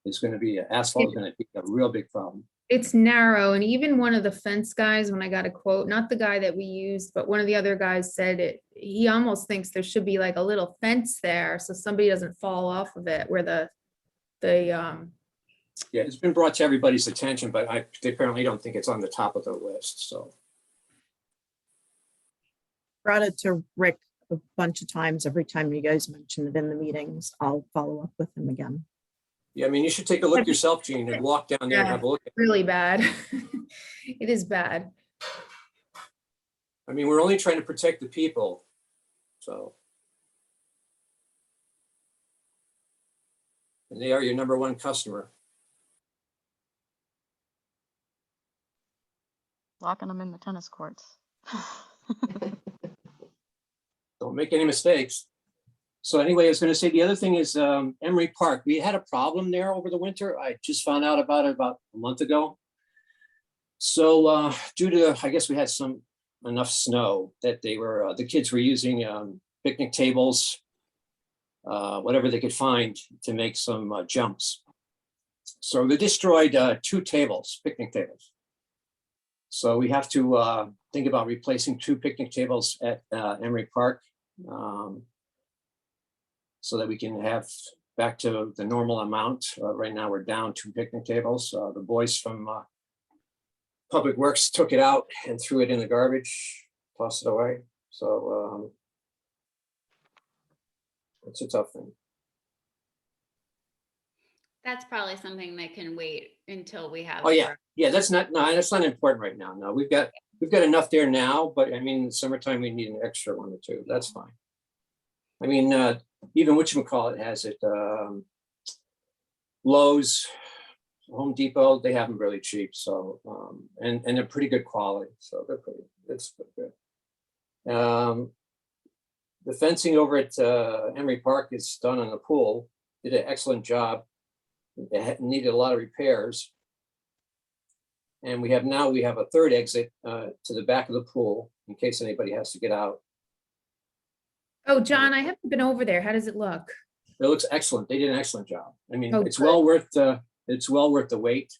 is going to be, asphalt is going to be a real big problem. It's narrow, and even one of the fence guys, when I got a quote, not the guy that we used, but one of the other guys said he almost thinks there should be like a little fence there so somebody doesn't fall off of it where Yeah, it's been brought to everybody's attention, but they apparently don't think it's on the top of the list, so. Brought it to Rick a bunch of times. Every time you guys mention it in the meetings, I'll follow up with him again. Yeah, I mean, you should take a look yourself, Gene, and walk down there and have a look. really bad. It is bad. I mean, we're only trying to protect the people, so. And they are your #1 customer. Locking them in the tennis courts. Don't make any mistakes. So anyway, I was going to say the other thing is Emery Park. We had a problem there over the winter. I just found out about it about a month ago. So due to, I guess we had enough snow that the kids were using picnic tables, whatever they could find to make some jumps. So they destroyed 2 tables, picnic tables. So we have to think about replacing 2 picnic tables at Emery Park. So that we can have back to the normal amount. Right now we're down 2 picnic tables. The boys from Public Works took it out and threw it in the garbage, tossed it away. So it's a tough thing. that's probably something that can wait until we have. Oh yeah, that's not important right now. No, we've got enough there now, but I mean, in the summertime we need an extra 1 or 2. That's fine. I mean, even whatchamacallit has it. Lowe's, Home Depot, they have them really cheap. So, and they're pretty good quality. So that's good. The fencing over at Emery Park is done on the pool. Did an excellent job. It needed a lot of repairs. And we have a third exit to the back of the pool in case anybody has to get out. Oh, John, I haven't been over there. How does it look? It looks excellent. They did an excellent job. I mean, Oh, it's good. well worth the wait.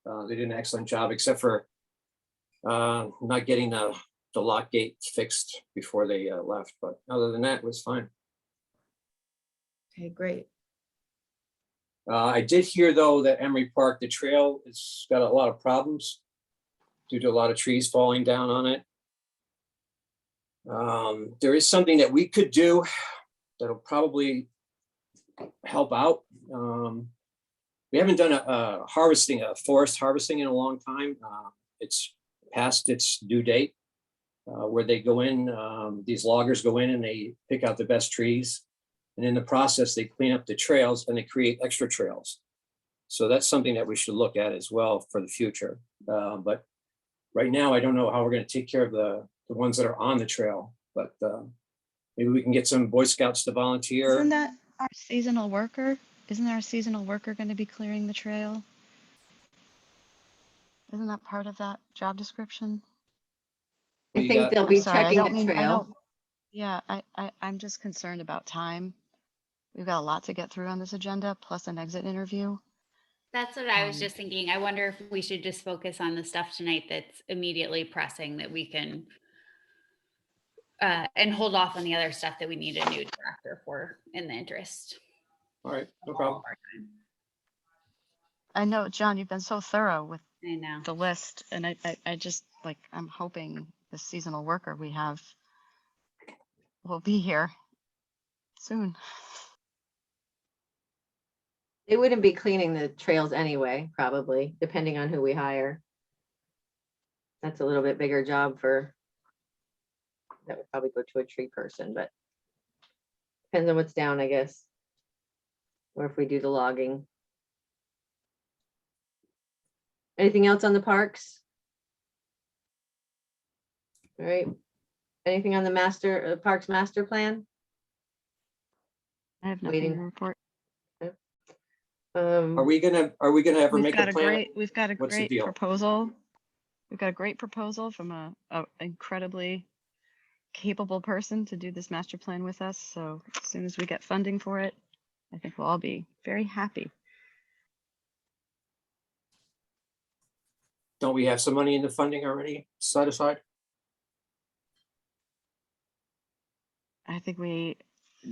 They did an excellent job, except for not getting the lock gate fixed before they left. But other than that, it was fine. Okay, great. I did hear, though, that Emery Park, the trail, has got a lot of problems due to a lot of trees falling down on it. There is something that we could do that'll probably help out. We haven't done a forest harvesting in a long time. It's past its due date, where they go in, these loggers go in and they pick out the best trees. And in the process, they clean up the trails and they create extra trails. So that's something that we should look at as well for the future. But right now, I don't know how we're going to take care of the ones that are on the trail, but maybe we can get some Boy Scouts to volunteer. Isn't that our seasonal worker? Isn't our seasonal worker going to be clearing the trail? Isn't that part of that job description? I You think got- they'll I'm be sorry, I checking don't the mean- I trail. don't- Yeah, I'm just concerned about time. We've got a lot to get through on this agenda, plus an exit interview. That's what I was Um, just thinking. I wonder if we should just focus on the stuff tonight that's immediately pressing that we can and hold off on the other stuff that we need a new director for in the interest. All right, no of problem. all of our time. I know, John, you've been so thorough with I know. the list, and I just, like, I'm hoping the seasonal worker we have will be here soon. They wouldn't be cleaning the trails anyway, probably, depending on who we hire. That's a little bit bigger job that would probably go to a tree person, but depends on what's down, I guess. Or if we do the logging. Anything else on the parks? All right. Anything on the parks master plan? I have nothing Waiting. to report. Are we gonna ever We've make got a a plan? great, we've got a What's the great deal? proposal. We've got a great proposal from a incredibly capable person to do this master plan with us. So as soon as we get funding for it, I think we'll all be very happy. Don't we have some money in the funding already set aside? I think we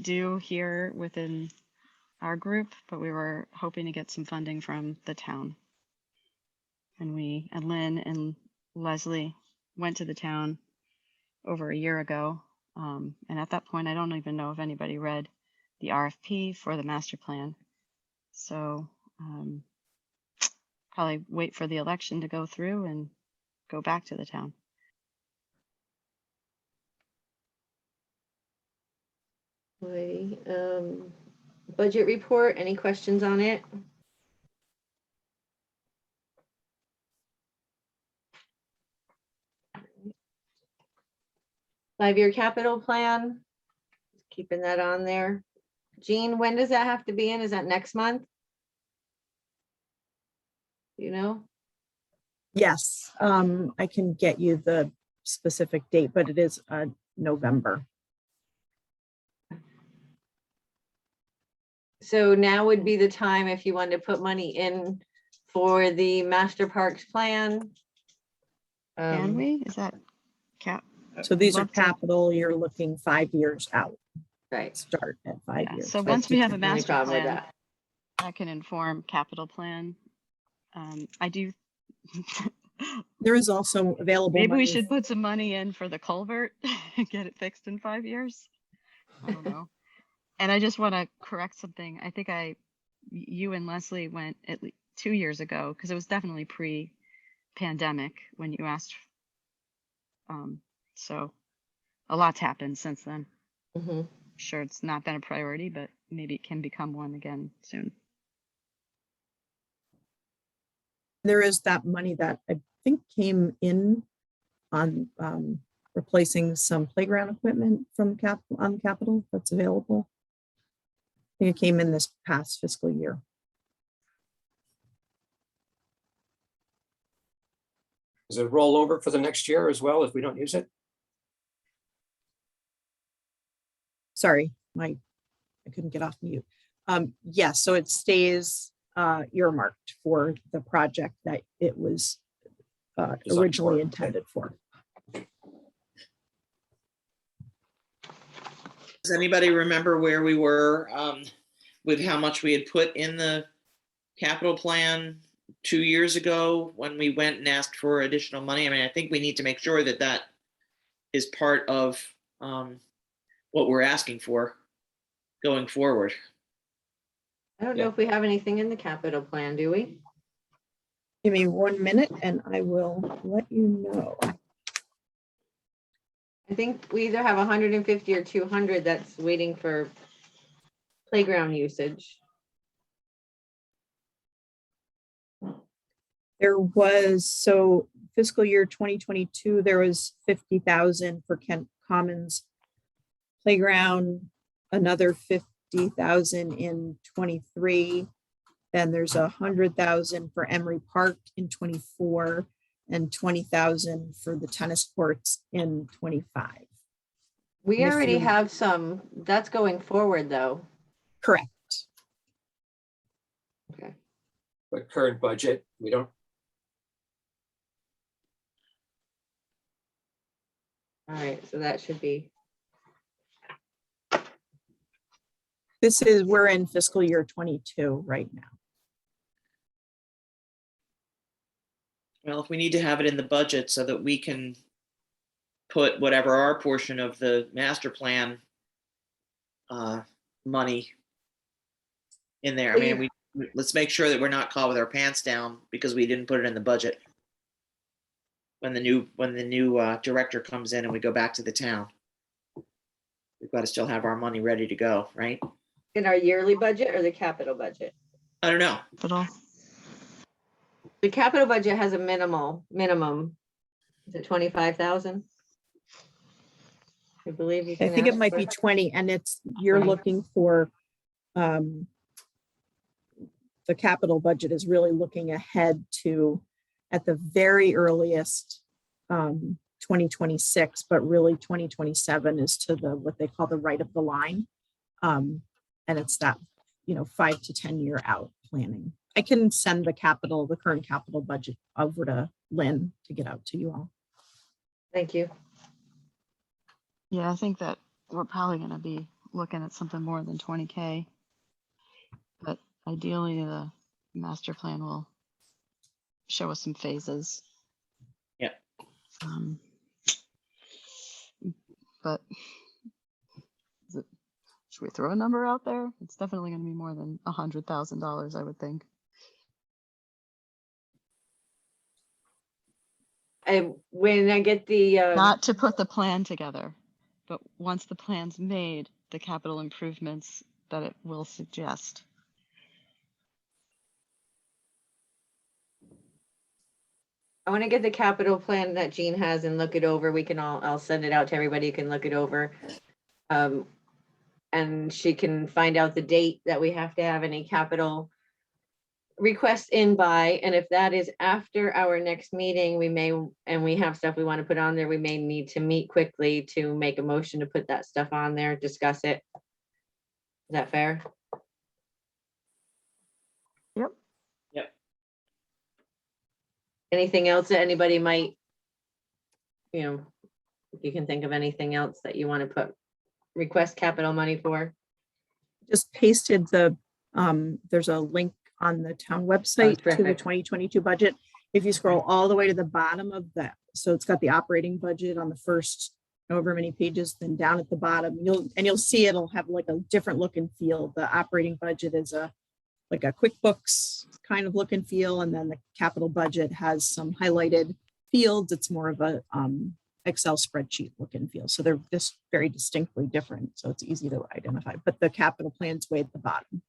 do here within our group, but we were hoping to get some funding from the town. And Lynn and Leslie went to the town over a year ago. And at that point, I don't even know if anybody read the RFP for the master plan. So probably wait for the election to go through and go back to the town. Alrighty, budget report, any questions on it? Five-year capital plan, keeping that on there. Jean, when does that have to be in? Is that next month? You know? Yes, I can get you the specific date, but it is November. So now would be the time if you wanted to put money in for the master parks plan. Can we? Is that cap? So these are Love to- capital, you're looking 5 years out, Right. start at 5 Yeah, years. so But once we you have a can- Any master problem with plan, that? I can inform capital plan. I do. There is also available. Maybe we money. should put some money in for the culvert and get it fixed in 5 years. I don't know. And I just want to correct something. I think you and Leslie went at least 2 years ago, because it was definitely pre-pandemic when you asked. So a lot's happened since then. Mhm. Sure, it's not been a priority, but maybe it can become one again soon. There is that money that I think came in on replacing some playground equipment from capital that's available. I think it came in this past fiscal year. Does it roll over for the next year as well if we don't use it? Sorry, I couldn't get off mute. Yes, so it stays earmarked for the project that it was Designed originally for. intended for. Does anybody remember where we were with how much we had put in the capital plan 2 years ago when we went and asked for additional money? I mean, I think we need to make sure that that is part of what we're asking for going forward. I don't know if we have anything in the capital plan, do we? Give me 1 minute and I will let you know. I think we either have 150 or 200 that's waiting for playground usage. There was, so fiscal year 2022, there was 50,000 for Kent Commons playground, another 50,000 in 23. Then there's 100,000 for Emery Park in 24 and 20,000 for the tennis courts in 25. We And if already you- have some, that's going forward though. Correct. Okay. But current budget, we don't. All right, so that should be, We're in fiscal year 22 right now. Well, if we need to have it in the budget so that we can put whatever our portion of the master plan money in there. I Well, mean, let's make sure that we're not caught with our pants down because we didn't put it in the budget. When the new director comes in and we go back to the town, we've got to still have our money ready to go, right? in our yearly budget or the capital budget? I don't know. Little. The capital budget has a minimum. Is it 25,000? I believe you I can think it ask might for- be 20 and you're 20. looking for, the capital budget is really looking ahead to, at the very earliest, 2026, but really 2027 is to the, what they call the right of the line. And it's that, 5 to 10 year out planning. I can send the current capital budget over to Lynn to get out to you all. Thank you. Yeah, I think that we're probably going to be looking at something more than 20K. But ideally, the master plan will show us some phases. Yeah. But should we throw a number out there? It's definitely going to be more than $100,000, I would think. When I get the, Not to put the plan together, but once the plan's made, the capital improvements that it will suggest. I want to get the capital plan that Jean has and look it over. I'll send it out to everybody. You can look it over. And she can find out the date that we have to have any capital requests in by, and if that is after our next meeting, we have stuff we want to put on there, we may need to meet quickly to make a motion to put that stuff on there, discuss it. Is that fair? Yep. Yep. Anything else that anybody might, if you can think of anything else that you want to request capital money for? Just pasted there's a link on the town website to the terrific. 2022 budget. If you scroll all the way to the bottom of that, so it's got the operating budget on the first however many pages, then down at the bottom, you'll see it'll have like a different look and feel. The operating budget is like a QuickBooks kind of look and feel, and then the capital budget has some highlighted fields. It's more of a Excel spreadsheet look and feel. So they're just very distinctly different. So it's easy to identify, but the capital plan's way at the bottom.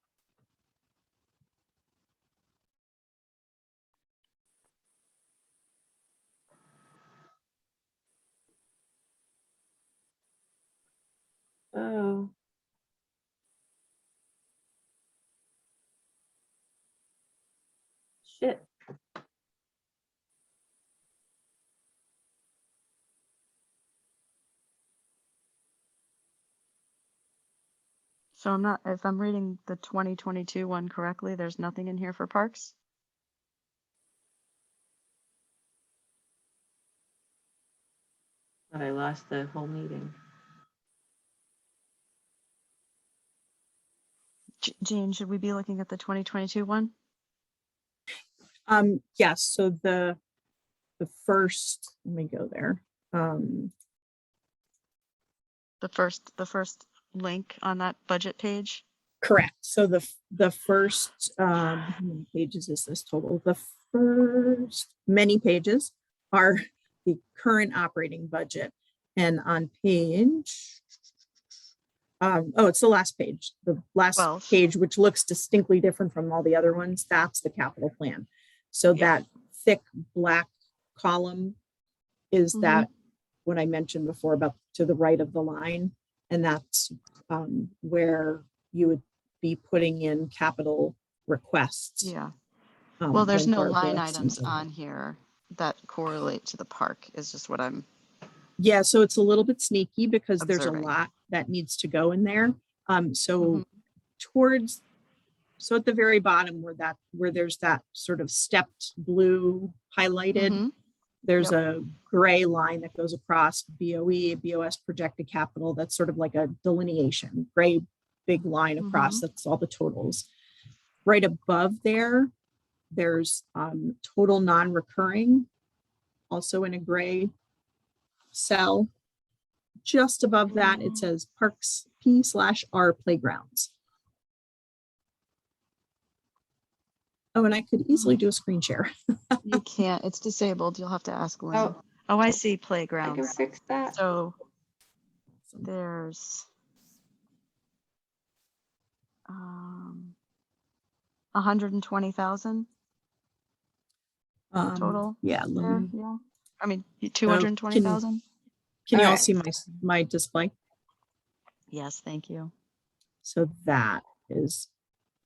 Oh. Shit. So I'm not, if I'm reading the 2022 one correctly, there's nothing in here for parks? But I lost the whole meeting. Jean, should we be looking at the 2022 one? Yes, so the first, let me go there. The first link on that budget page? Correct. So the first, how many pages is this total? The first many pages are the current operating budget. And on page, oh, it's the last page. The last 12. page, which looks distinctly different from all the other ones, that's the capital plan. So that thick black column is that what I mentioned before about to the right of the line. And that's where you would be putting in capital requests. Yeah. Well, there's when no Barbara line items sends them. on here that correlate to the park is just what I'm, Yeah, so it's a little bit sneaky because there's a Observing. lot that needs to go in there. So Mhm. towards, so at the very bottom where there's that sort of stepped blue highlighted, Mhm. there's a gray line that goes across BOE, BOS projected capital. That's sort of like a delineation, gray big line across. That's all the totals. Right above there, there's total non-recurring, also in a gray cell. Just above that, it says Parks P/R Playgrounds. Oh, and I could easily do a screen share. You can't, it's disabled. You'll have to ask Lynn. Oh, Oh, I see I can playgrounds. fix that. So there's 120,000 total Yeah, let there. me, Yeah. I mean, 220,000. can you all Alright. see my display? Yes, thank you. So that is,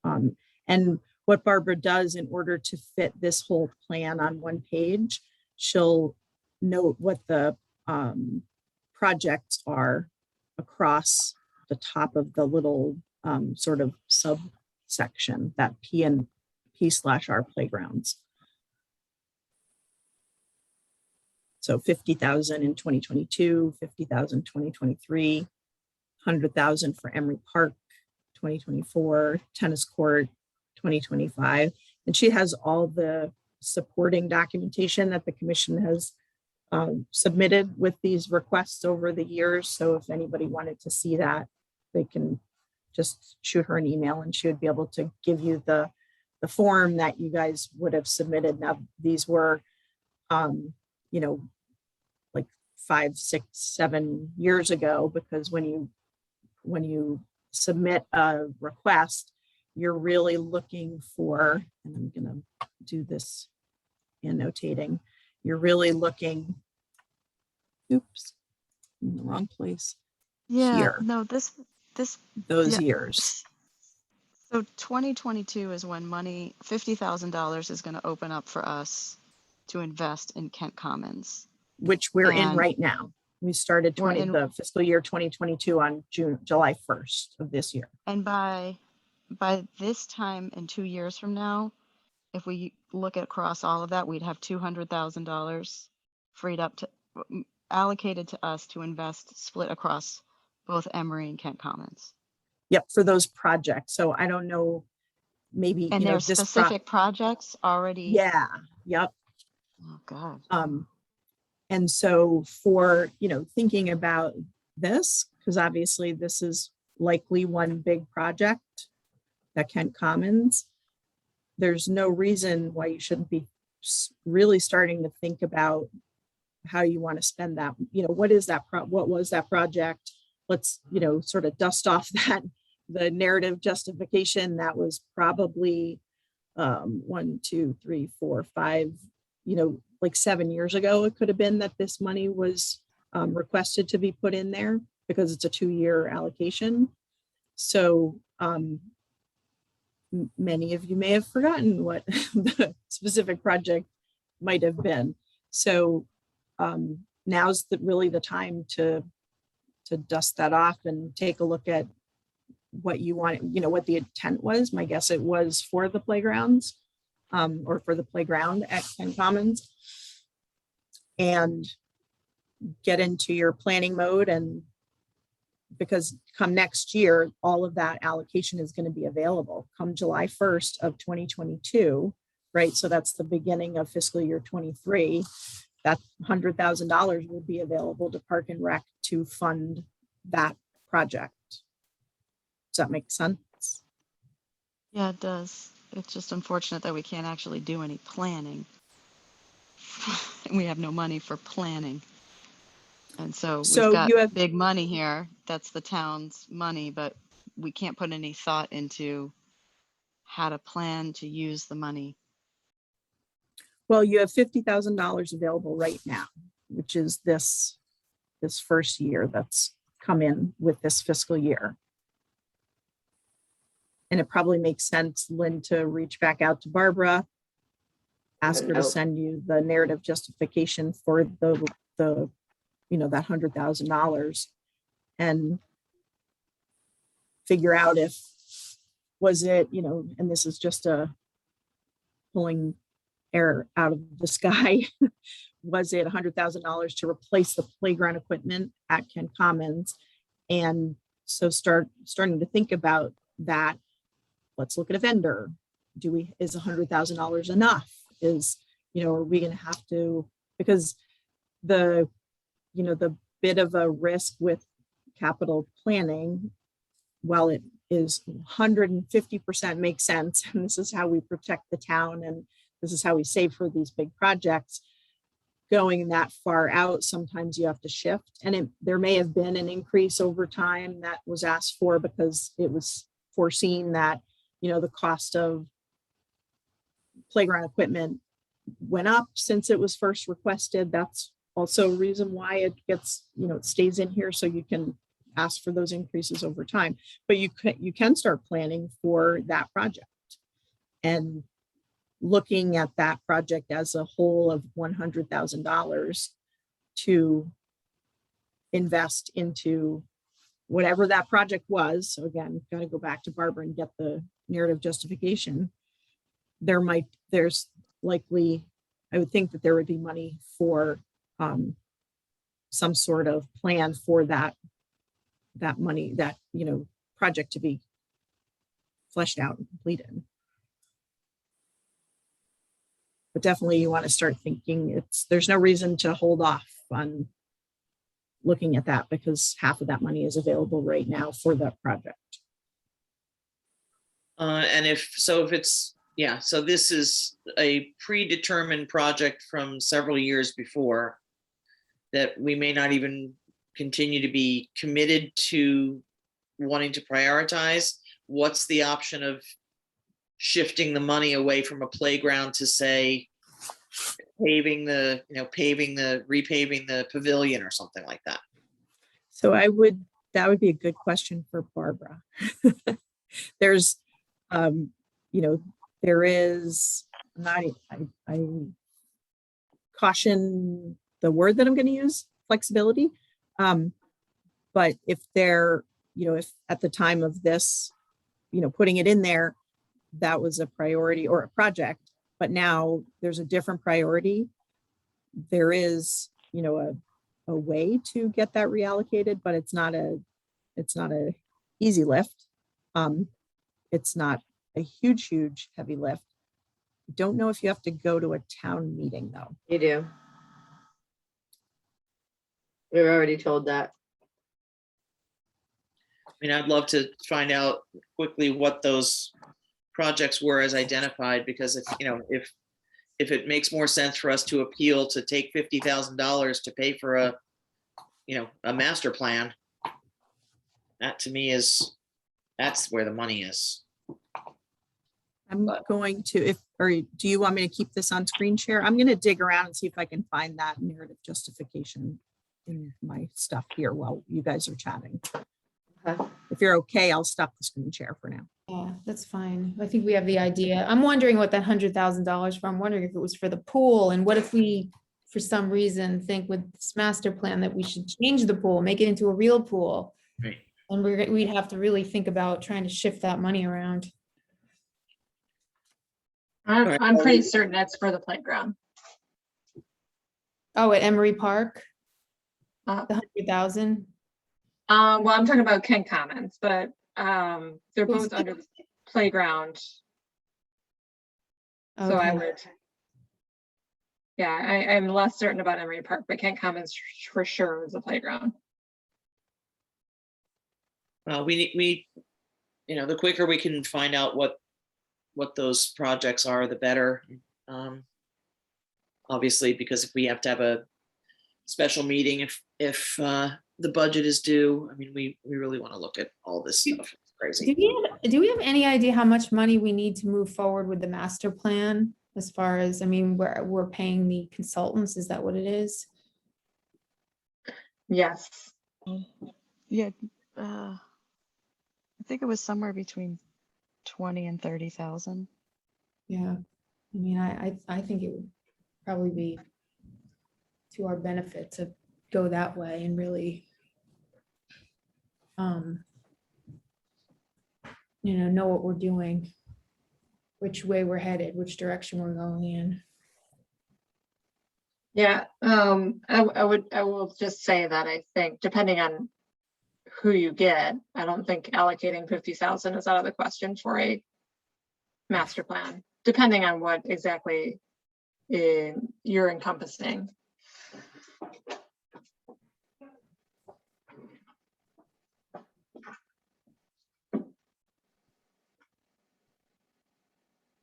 and what Barbara does in order to fit this whole plan on one page, she'll note what the projects are across the top of the little sort of subsection, that P/R Playgrounds. So 50,000 in 2022, 50,000 2023, 100,000 for Emery Park 2024, tennis court 2025. And she has all the supporting documentation that the commission has submitted with these requests over the years. So if anybody wanted to see that, they can just shoot her an email and she would be able to give you the form that you guys would have submitted. Now, these were, you know, like 5, 6, 7 years ago, because when you submit a request, you're really looking for, and I'm gonna do this annotating, you're really looking, oops, in the wrong place. Yeah, Here. no, this, Those yeah. years, So 2022 is when money, $50,000 is going to open up for us to invest in Kent Commons. which we're in And right now. We started we're in- the fiscal year 2022 on July 1st of this year. And by this time in 2 years from now, if we look at across all of that, we'd have $200,000 freed up to allocated to us to invest, split across both Emory and Kent Commons. Yep, for those projects. So I don't know, maybe, And you know, there's this specific projects already. yeah, yep. Oh God. And so for, you know, thinking about this, because obviously this is likely one big project that Kent Commons, there's no reason why you shouldn't be really starting to think about how you want to spend that. You know, what is that, what was that project? Let's, you know, sort of dust off the narrative justification that was probably 1, 2, 3, 4, 5, you know, like 7 years ago, it could have been that this money was requested to be put in there because it's a 2-year allocation. So many of you may have forgotten what the specific project might have been. So now's really the time to dust that off and take a look at what you want, what the intent was. My guess it was for the playgrounds, or for the playground at Ken Commons. And get into your planning mode, and because come next year, all of that allocation is going to be available come July 1st of 2022, right? So that's the beginning of fiscal year 23. That $100,000 will be available to Park and Rec to fund that project. Does that make sense? Yeah, it does. It's just unfortunate that we can't actually do any planning. We have no money for planning. And so we've So got you have, big money here. That's the town's money, but we can't put any thought into how to plan to use the money. well, you have $50,000 available right now, which is this first year that's come in with this fiscal year. And it probably makes sense, Lynn, to reach back out to Barbara, ask her to send you the narrative justification for the that $100,000, and figure out if was it, and this is just a pulling air out of the sky. Was it $100,000 to replace the playground equipment at Ken Commons? And so starting to think about that. Let's look at a vendor. Is $100,000 enough? Are we going to have to, because the bit of a risk with capital planning, while it is 150% makes sense, and this is how we protect the town, and this is how we save for these big projects, going that far out, sometimes you have to shift. And there may have been an increase over time that was asked for because it was foreseen that, the cost of playground equipment went up since it was first requested. That's also a reason why it gets, it stays in here, so you can ask for those increases over time. But you can start planning for that project and looking at that project as a whole of $100,000 to invest into whatever that project was. So again, got to go back to Barbara and get the narrative justification. There's likely, I would think that there would be money for some sort of plan for that money, that project to be fleshed out and completed. But definitely you want to start thinking, there's no reason to hold off on looking at that, because half of that money is available right now for that project. So this is a predetermined project from several years before that we may not even continue to be committed to wanting to prioritize. What's the option of shifting the money away from a playground to, say, repaving the pavilion or something like that? So that would be a good question for Barbara. There's, there is not, I caution the word that I'm going to use, flexibility. But if if at the time of this, putting it in there, that was a priority or a project, but now there's a different priority. There is, a way to get that reallocated, but it's not a easy lift. It's not a huge heavy lift. Don't know if you have to go to a town meeting though. You do. We were already told that. I'd love to find out quickly what those projects were as identified, because if it makes more sense for us to appeal to take $50,000 to pay for a master plan, that to me that's where the money is. I'm going to, do you want me to keep this on screen share? I'm going to dig around and see if I can find that narrative justification in my stuff here while you guys are chatting. Okay. If you're okay, I'll stop the screen share for now. Yeah, that's fine. I think we have the idea. I'm wondering what that $100,000 for. I'm wondering if it was for the pool, and what if we, for some reason, think with this master plan that we should change the pool, make it into a real pool. Right. And we'd have to really think about trying to shift that money around. Alright, I'm well, pretty we- certain that's for the playground. Oh, at Emery Park, Uh, the 100,000. Well, I'm talking about Kent Commons, but they're Who's both under the playground, so I Okay. would. Yeah, I'm less certain about Emery Park, but Kent Commons for sure is a playground. Well, we, the quicker we can find out what those projects are, the better. Obviously, because if we have to have a special meeting, if the budget is due, I mean, we really want to look at all this stuff. It's crazy. Do we have any idea how much money we need to move forward with the master plan? As far as, I mean, we're paying the consultants, is that what it is? Yes. Yeah, I think it was somewhere between 20 and 30,000. Yeah, I mean, I think it would probably be to our benefit to go that way and really know what we're doing, which way we're headed, which direction we're going in. Yeah, I will just say that I think depending on who you get, I don't think allocating 50,000 is out of the question for a master plan, depending on what exactly you're encompassing.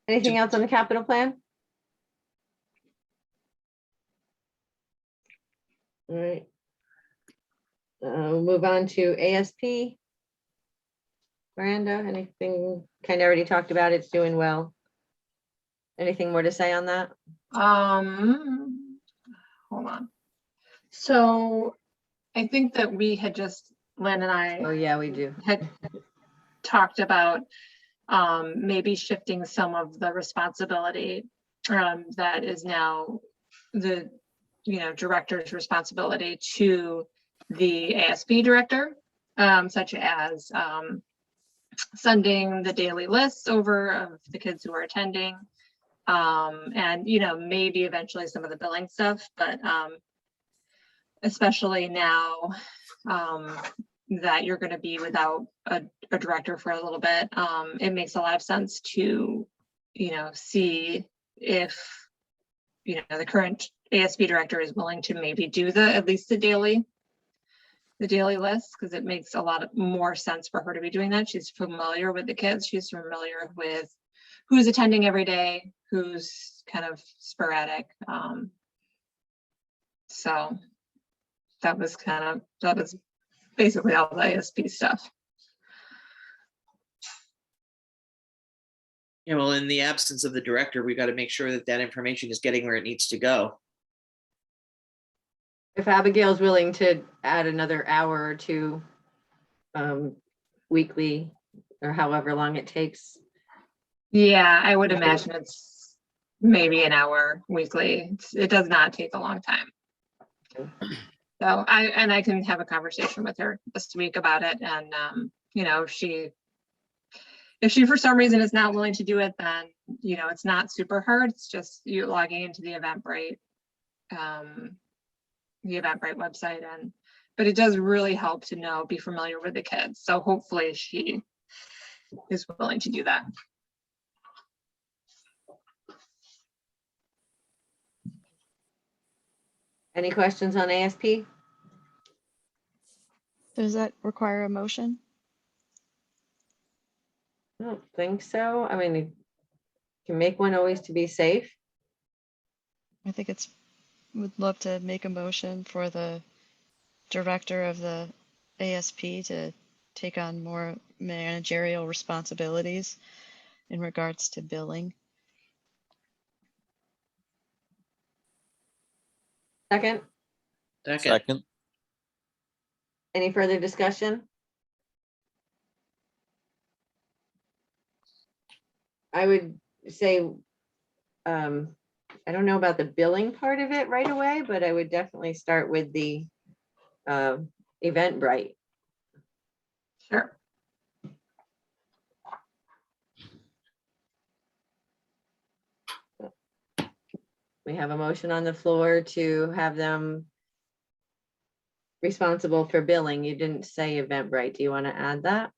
Anything else on the capital plan? All right. We'll move on to ASP. Miranda, anything, kind of already talked about, it's doing well. Anything more to say on that? Hold on. So I think that we had just, Lynn and Oh, I yeah, we do. had talked about maybe shifting some of the responsibility that is now the director's responsibility to the ASP director, such as sending the daily lists over of the kids who are attending, and maybe eventually some of the billing stuff, but especially now that you're going to be without a director for a little bit, it makes a lot of sense to see if the current ASP director is willing to maybe do at least the daily list, because it makes a lot more sense for her to be doing that. She's familiar with the kids. She's familiar with who's attending every day, who's kind of sporadic. So that was basically all the ASP stuff. Well, in the absence of the director, we got to make sure that information is getting where it needs to go. If Abigail's willing to add another hour or two weekly, or however long it takes. Yeah, I would imagine it's maybe an hour weekly. It does not take a long time. So I can have a conversation with her this week about it, and if she for some reason is not willing to do it, then it's not super hard. It's just you logging into the Eventbrite website, but it does really help to be familiar with the kids. So hopefully she is willing to do that. Any questions on ASP? Does that require a motion? I don't think so. I mean, you can make one always to be safe. I think would love to make a motion for the director of the ASP to take on more managerial responsibilities in regards to billing. Second, Second. any further discussion? I would say, I don't know about the billing part of it right away, but I would definitely start with the Eventbrite. Sure. We have a motion on the floor to have them responsible for billing. You didn't say Eventbrite. Do you want to add that?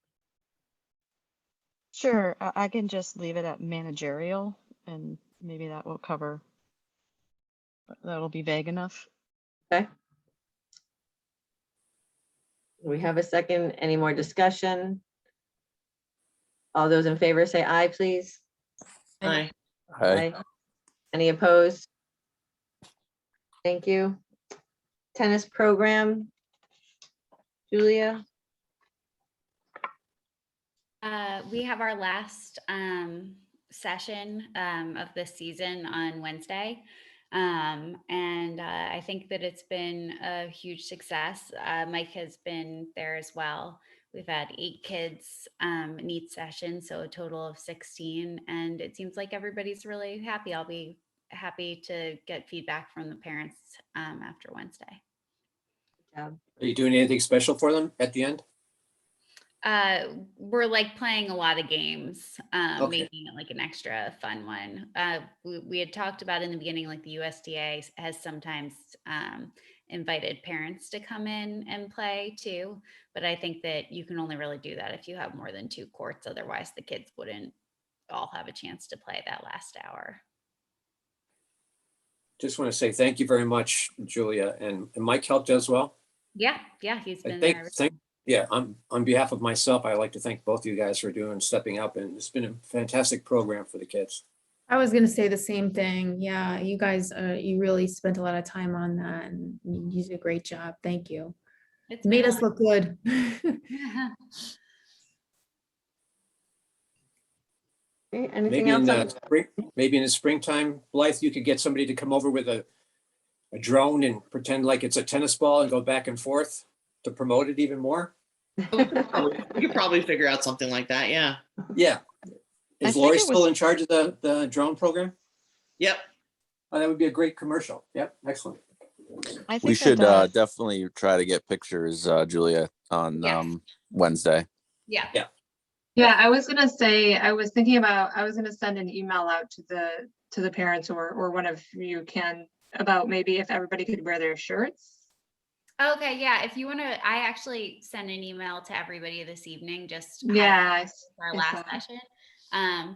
Sure, I can just leave it at managerial and maybe that will cover, that'll be vague enough. Okay. We have a second. Any more discussion? All those in favor say aye, please. Aye. Hi. Any opposed? Thank you. Tennis program. Julia? We have our last session of this season on Wednesday. And I think that it's been a huge success. Mike has been there as well. We've had 8 kids in each session, so a total of 16. And it seems like everybody's really happy. I'll be happy to get feedback from the parents after Wednesday. Are you doing anything special for them at the end? We're like playing a lot of games, Okay. making it like an extra fun one. We had talked about in the beginning, like the USDA has sometimes invited parents to come in and play too. But I think that you can only really do that if you have more than 2 courts. Otherwise, the kids wouldn't all have a chance to play that last hour. Just want to say thank you very much, Julia, and Mike helped as well. Yeah, he's I been think, there. yeah, on behalf of myself, I'd like to thank both of you guys for stepping up, and it's been a fantastic program for the kids. I was gonna say the same thing. Yeah, you guys, you really spent a lot of time on that and you did a great job. Thank you. It's Made been us look good. Okay, anything Maybe in else? maybe in the springtime, Blythe, you could get somebody to come over with a drone and pretend like it's a tennis ball and go back and forth to promote it even more. We could probably figure out something like that. Yeah. Yeah. I Is think Lori it still was- in charge of the drone program? Yep. Oh, that would be a great commercial. Yep, excellent. I think We should that, definitely try to get pictures, Julia, on Yes. Wednesday. Yeah. Yeah, I was gonna say, I was gonna send an email out to the parents or one of you can about maybe if everybody could wear their shirts. Okay, yeah, if you want to, I actually sent an email to everybody this evening, just Yeah, our I last saw. session.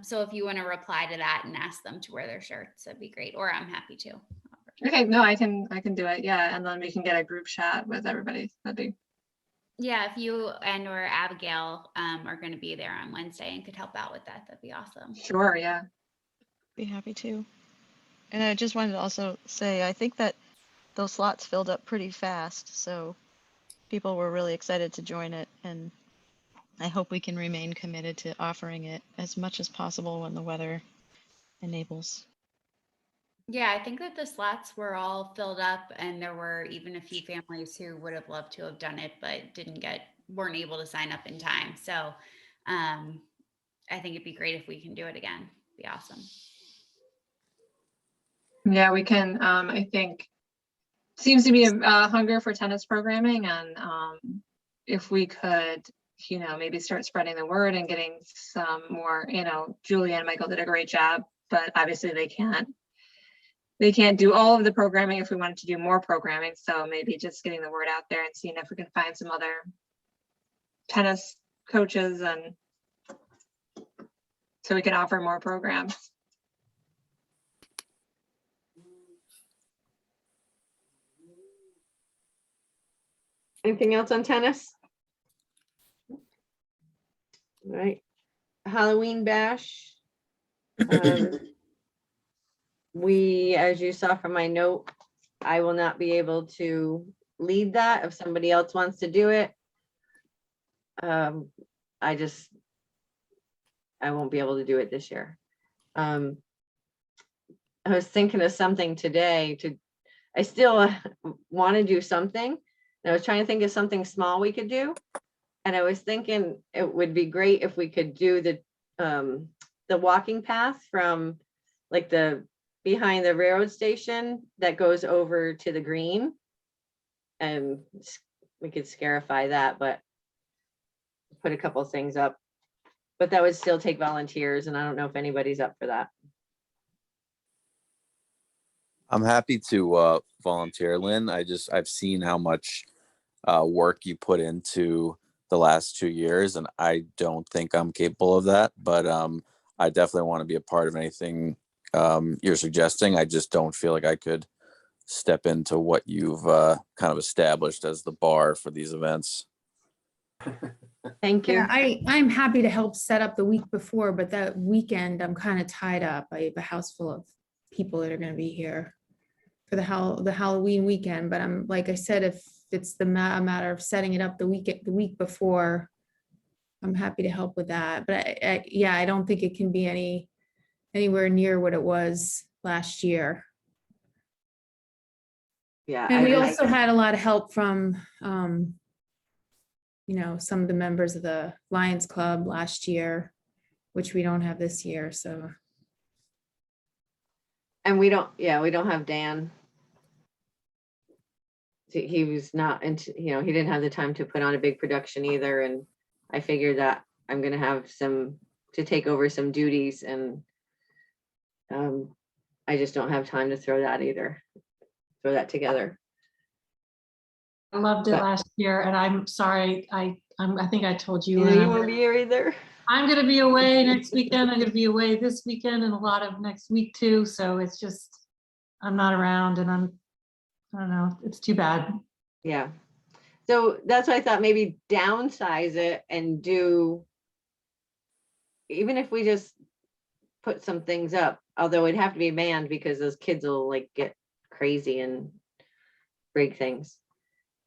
So if you want to reply to that and ask them to wear their shirts, that'd be great, or I'm happy to. Okay, no, I can do it. Yeah, and then we can get a group chat with everybody. That'd be. Yeah, if you and or Abigail are going to be there on Wednesday and could help out with that, that'd be awesome. Sure, yeah. be happy to. And I just wanted to also say, I think that those slots filled up pretty fast, so people were really excited to join it, and I hope we can remain committed to offering it as much as possible when the weather enables. Yeah, I think that the slots were all filled up, and there were even a few families who would have loved to have done it, but weren't able to sign up in time. So I think it'd be great if we can do it again. Be awesome. Yeah, we can. I think seems to be a hunger for tennis programming, and if we could, maybe start spreading the word and getting some more. Julia and Michael did a great job, but obviously they can't do all of the programming if we wanted to do more programming. So maybe just getting the word out there and seeing if we can find some other tennis coaches, and so we can offer more programs. Anything else on tennis? All right, Halloween bash. We, as you saw from my note, I will not be able to lead that if somebody else wants to do it. I won't be able to do it this year. I was thinking of something today I still want to do something. And I was trying to think of something small we could do. And I was thinking it would be great if we could do the walking path from like behind the railroad station that goes over to the green. And we could scarify that, but put a couple things up. But that would still take volunteers, and I don't know if anybody's up for that. I'm happy to volunteer, Lynn. I've seen how much work you put into the last 2 years, and I don't think I'm capable of that. But I definitely want to be a part of anything you're suggesting. I just don't feel like I could step into what you've kind of established as the bar for these events. Thank you. Yeah, I'm happy to help set up the week before, but that weekend I'm kind of tied up. I have a house full of people that are going to be here for the Halloween weekend. But I'm, like I said, if it's a matter of setting it up the week before, I'm happy to help with that. But yeah, I don't think it can be anywhere near what it was last year. Yeah. And we also had a lot of help from, some of the members of the Lions Club last year, which we don't have this year, so. And we don't have Dan. He was not, he didn't have the time to put on a big production either. And I figured that I'm going to have to take over some duties, and I just don't have time to throw that together. I loved it But- last year, and I'm sorry, I think I told you. You won't be here either. I'm gonna be away next weekend. I'm gonna be away this weekend and a lot of next week too. So it's just, I'm not around, and I don't know, it's too bad. Yeah. So that's why I thought maybe downsize it and do, even if we just put some things up, although it'd have to be manned because those kids will like get crazy and break things.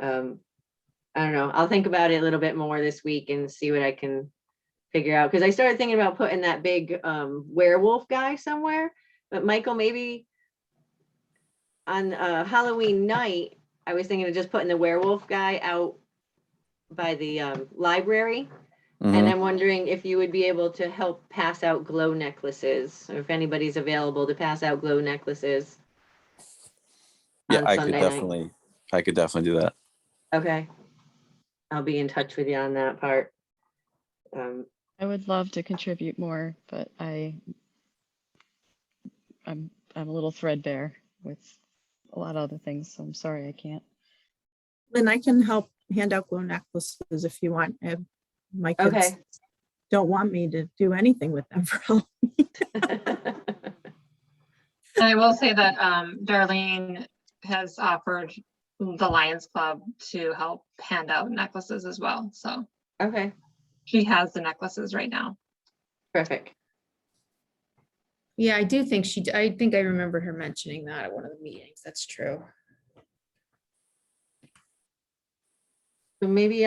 I don't know. I'll think about it a little bit more this week and see what I can figure out. Because I started thinking about putting that big werewolf guy somewhere. But Michael, maybe on Halloween night, I was thinking of just putting the werewolf guy out by the library. And I'm wondering if you would be able to help pass out glow necklaces, or if anybody's available to pass out glow necklaces. Yeah, on I Sunday could definitely do that. Okay. I'll be in touch with you on that part. I would love to contribute more, but I'm a little threadbare with a lot of other things, so I'm sorry I can't. Lynn, I can help hand out glow necklaces if you want. My kids Okay. don't want me to do anything with them for Halloween. And I will say that Darlene has offered the Lions Club to help hand out necklaces as well. So Okay, she has the necklaces right now. perfect. Yeah, I do think I think I remember her mentioning that at one of the meetings. That's true. So maybe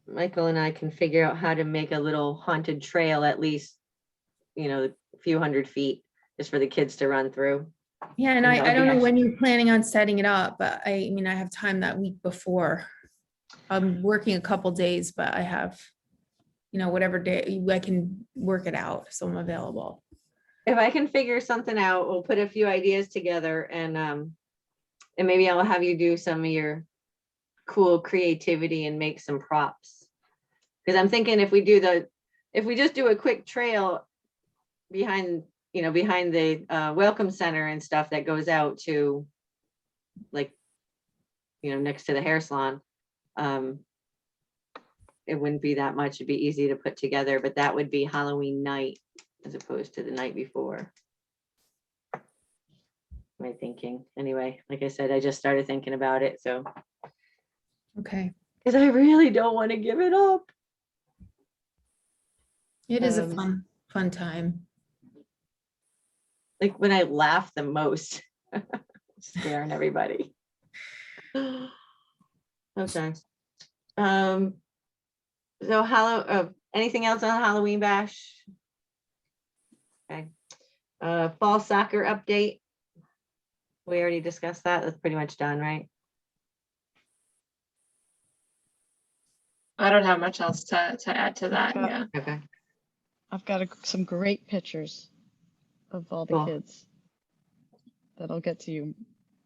Michael and I can figure out how to make a little haunted trail, at least, a few hundred feet, just for the kids to run through. Yeah, and And I that'll don't be know when you're planning on setting it up, but I mean, I have time that week before. I'm working a couple days, but I have, whatever day I can work it out, so I'm available. If I can figure something out, we'll put a few ideas together, and maybe I'll have you do some of your cool creativity and make some props. Because I'm thinking if we just do a quick trail behind the welcome center and stuff that goes out to, like, next to the hair salon, it wouldn't be that much. It'd be easy to put together, but that would be Halloween night as opposed to the night before. My thinking. Anyway, like I said, I just started thinking about it, so. Okay. Because I really don't want to give it up. It is a Um, fun time. Like when I laugh the most, scaring everybody. Okay. So anything else on Halloween bash? Okay. Fall soccer update. We already discussed that. That's pretty much done, right? I don't have much else to add to that. Okay. Yeah. Okay. I've got some great pictures of all the Cool. kids that I'll get to you.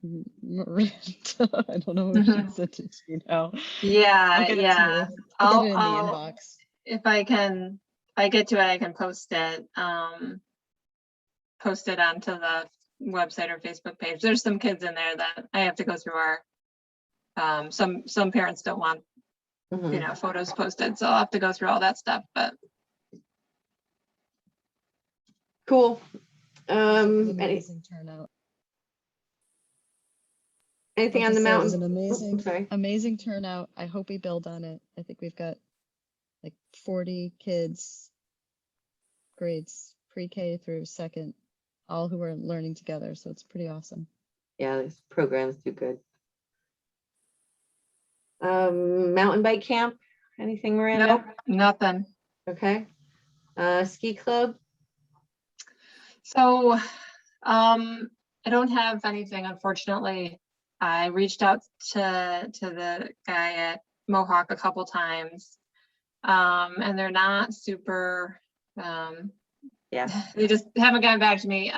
I don't know if she sent it to you now. Yeah, I'll get it to yeah. you. I'll get it in the I'll inbox. if I get to it, I can post it onto the website or Facebook page. There's some kids in there that I have to go through our, some parents don't want, Mhm. photos posted, so I'll have to go through all that stuff, but Cool. An Any- amazing turnout. anything I'll on the just say it was mountain? an amazing, Sorry. amazing turnout. I hope we build on it. I think we've got like 40 kids, grades pre-K through second, all who are learning together. So it's pretty awesome. Yeah, these programs do good. Mountain bike camp, anything, Miranda? nope, nothing. Okay. Ski club? So, I don't have anything, unfortunately. I reached out to the guy at Mohawk a couple times. And they're not super, Yeah. they just haven't gotten back to me.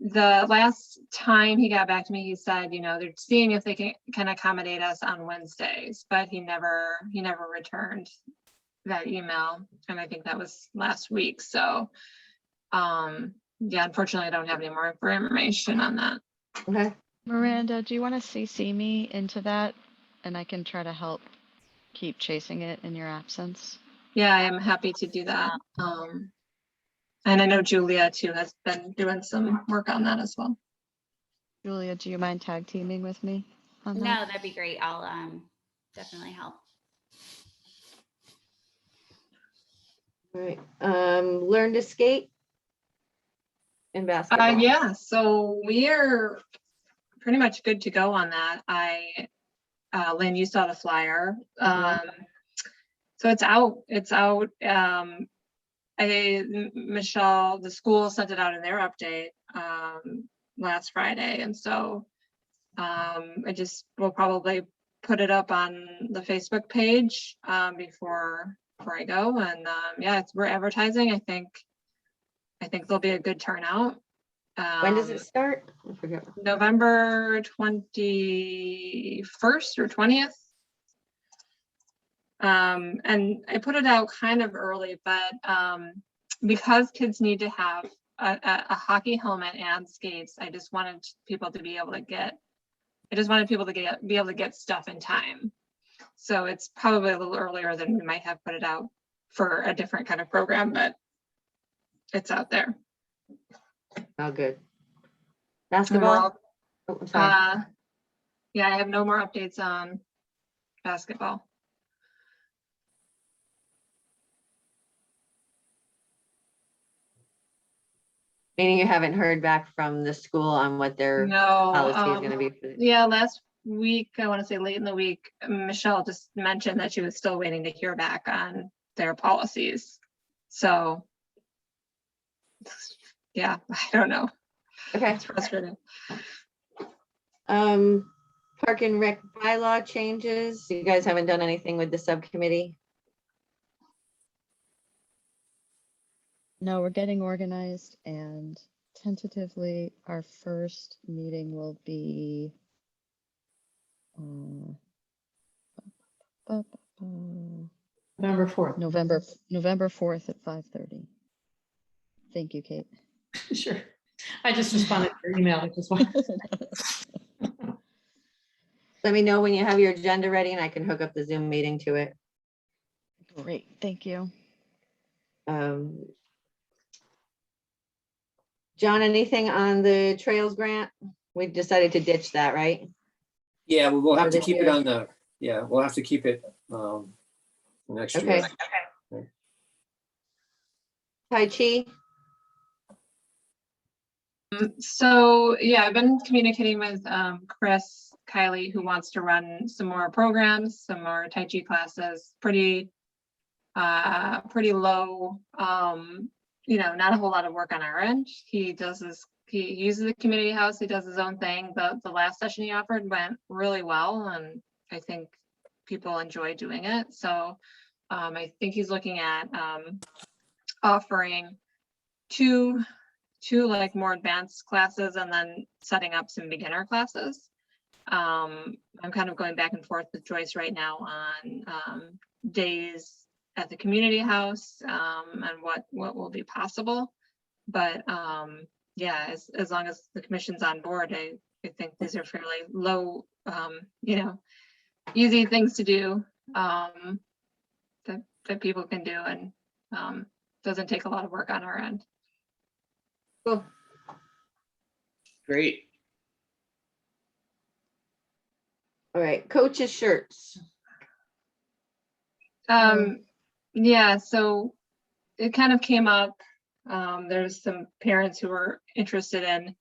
The last time he got back to me, he said, they're seeing if they can accommodate us on Wednesdays, but he never returned that email. And I think that was last week. So, yeah, unfortunately, I don't have any more information on that. Okay. Miranda, do you want to CC me into that? And I can try to help keep chasing it in your absence. Yeah, I am happy to do that. And I know Julia too has been doing some work on that as well. Julia, do you mind tag teaming with me on No, that? that'd be great. I'll definitely help. All right. Learn to skate in basketball. Yeah, so we are pretty much good to go on that. Lynn, you saw the flyer. So it's out. Michelle, the school sent it out in their update last Friday, and so we'll probably put it up on the Facebook page before I go. And yeah, we're advertising. I think there'll be a good turnout. When does it start? I forget. November 21st or 20th. And I put it out kind of early, but because kids need to have a hockey helmet and skates, I just wanted people to be able to get stuff in time. So it's probably a little earlier than we might have put it out for a different kind of program, but it's out there. Oh, good. And we're Basketball? all- Oh, I'm sorry. Yeah, I have no more updates on basketball. Meaning you haven't heard back from the school on what their No. policy is going to be for the. Yeah, last week, I want to say late in the week, Michelle just mentioned that she was still waiting to hear back on their policies. So, yeah, I don't know. Okay. It's frustrating. Park and Rec bylaw changes. You guys haven't done anything with the subcommittee? No, we're getting organized, and tentatively our first meeting will be November 4th. November 4th at 5:30. Thank you, Kate. Sure. I just responded to your email, which is why. Let me know when you have your agenda ready and I can hook up the Zoom meeting to it. Great, thank you. John, anything on the trails grant? We decided to ditch that, right? Yeah, we'll For have to this keep it year? on the, we'll have to keep it next year. Okay. Tai Chi? So, yeah, I've been communicating with Chris Kiley, who wants to run some more programs, some more Tai Chi classes, pretty low, not a whole lot of work on our end. He uses the community house, he does his own thing. The last session he offered went really well, and I think people enjoy doing it. So I think he's looking at offering two like more advanced classes and then setting up some beginner classes. I'm kind of going back and forth with Joyce right now on days at the community house, and what will be possible. But yeah, as long as the commission's on board, I think these are fairly low, easy things to do, that people can do, and doesn't take a lot of work on our end. Cool. Great. All right, coaches shirts. Yeah, so it kind of came up. There's some parents who are interested in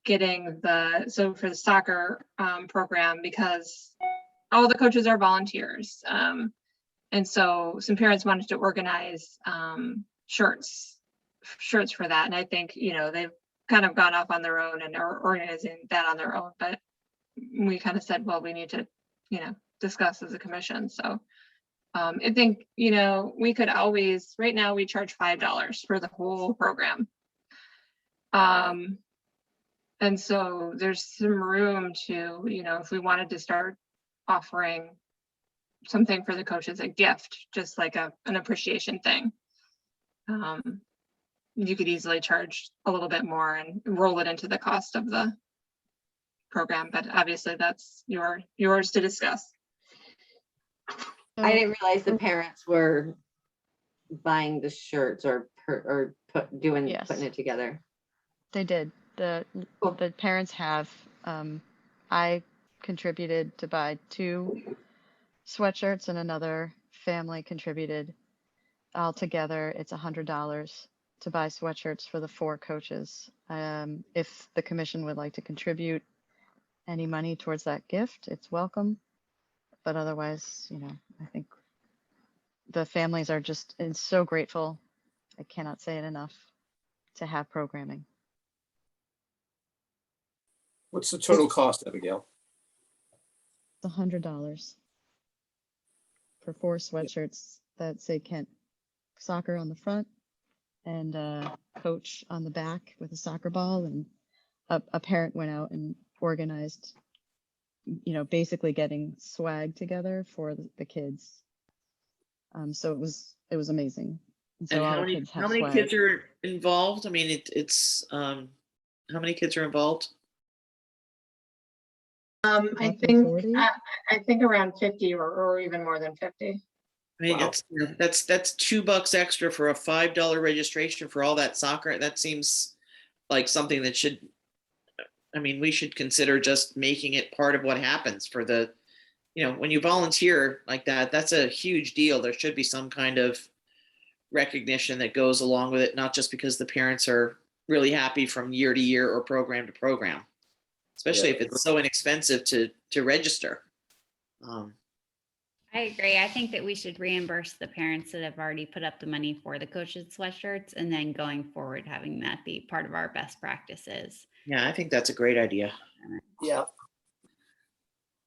getting for the soccer program, because all the coaches are volunteers. And so some parents wanted to organize shirts for that. And I think, they've kind of gone off on their own and are organizing that on their own. But we kind of said, well, we need to, discuss as a commission. So I think, we could always, right now we charge $5 for the whole program. And so there's some room to, if we wanted to start offering something for the coaches, a gift, just like an appreciation thing. You could easily charge a little bit more and roll it into the cost of the program, but obviously that's yours to discuss. I didn't realize the parents were buying the shirts or putting it together. They did. The parents have. I contributed to buy 2 sweatshirts, and another family contributed. Altogether, it's $100 to buy sweatshirts for the 4 coaches. If the commission would like to contribute any money towards that gift, it's welcome. But otherwise, I think the families are just so grateful. I cannot say it enough to have programming. What's the total cost, Abigail? It's $100 for 4 sweatshirts that say Kent Soccer on the front and coach on the back with a soccer ball. And a parent went out and organized, basically getting swag together for the kids. So it was amazing. And so And all how the many, kids have how many swag. kids are involved? I mean, it's how many kids are involved? I Roughly think 40? I think around 50 or even more than 50. I mean, Wow. that's $2 extra for a $5 registration for all that soccer. That seems like something that should, I mean, we should consider just making it part of what happens for the, when you volunteer like that, that's a huge deal. There should be some kind of recognition that goes along with it, not just because the parents are really happy from year to year or program to program, especially if it's so inexpensive to register. I agree. I think that we should reimburse the parents that have already put up the money for the coaches sweatshirts, and then going forward, having that be part of our best practices. Yeah, I think that's a great idea. Yeah.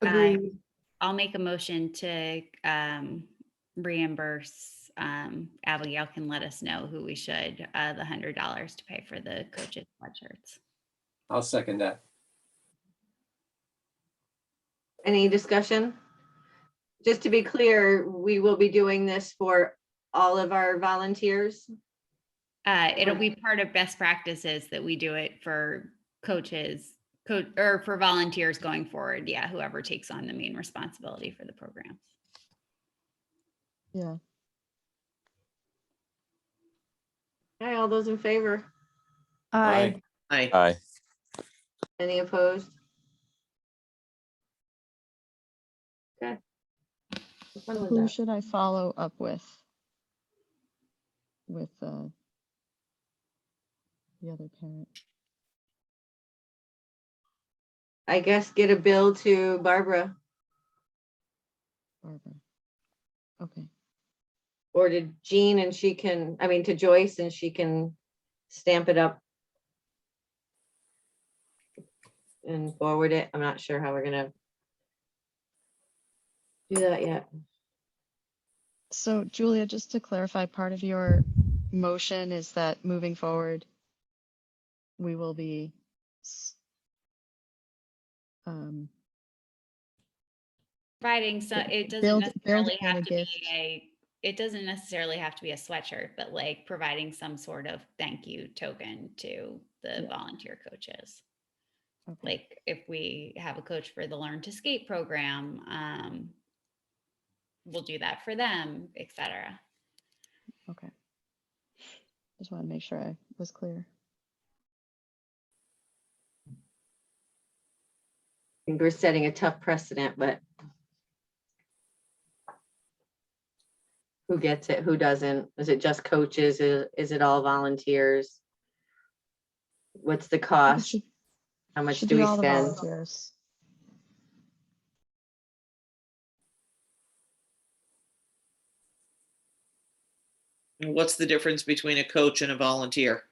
I'll make a motion to reimburse. Abigail can let us know who we should, the $100 to pay for the coaches sweatshirts. I'll second that. Any discussion? Just to be clear, we will be doing this for all of our volunteers. It'll be part of best practices that we do it for coaches, or for volunteers going forward. Yeah, whoever takes on the main responsibility for the programs. Yeah. Okay, all those in favor? Aye. Hi. Aye. Any opposed? Okay. Which one was Who that? should I follow up with the other parent? I guess get a bill to Barbara Barbara. Okay. or to Jean, and she can, to Joyce, and she can stamp it up and forward it. I'm not sure how we're gonna do that yet. So Julia, just to clarify, part of your motion is that moving forward, we will be Providing, so it doesn't build necessarily in a have to be gift. a it doesn't necessarily have to be a sweatshirt, but like providing some sort of thank you token to the volunteer coaches. Okay. Like if we have a coach for the Learn to Skate program, we'll do that for them, etc. Okay. Just want to make sure I was clear. I think we're setting a tough precedent, but who gets it? Who doesn't? Is it just coaches? Is it all volunteers? What's the It cost? should, How much should do be we all the spend? volunteers. And what's the difference between a coach and a volunteer?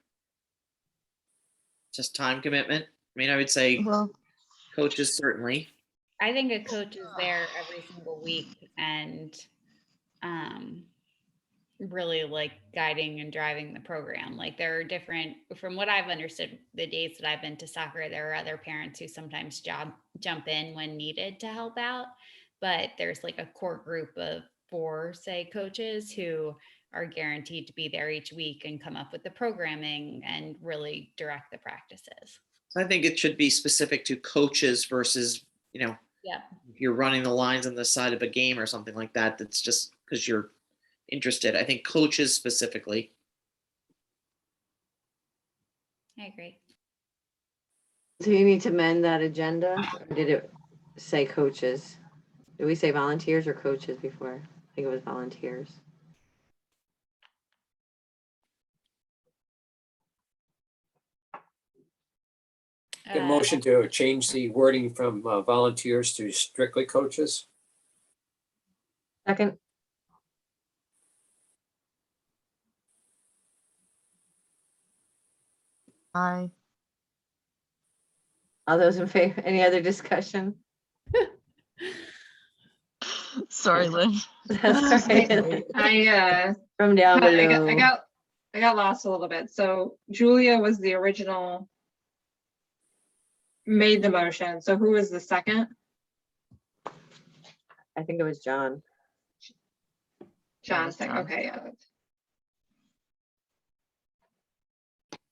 Just time commitment? I mean, I would say Well, coaches certainly. I think a coach is there every single week and really like guiding and driving the program. Like there are different, from what I've understood, the days that I've been to soccer, there are other parents who sometimes jump in when needed to help out. But there's like a core group of 4, say, coaches who are guaranteed to be there each week and come up with the programming and really direct the practices. So I think it should be specific to coaches versus, Yep. if you're running the lines on the side of a game or something like that, that's just because you're interested. I think coaches specifically. I agree. So you need to amend that agenda? Or did it say coaches? Did we say volunteers or coaches before? I think it was volunteers. A motion to change the wording from volunteers to strictly coaches. Second, I all those in favor, any other discussion? sorry, Lynn. That's all right. I From down below. I got lost a little bit. So Julia was the original, made the motion. So who was the second? I think it was John. John second. John. Okay, yeah.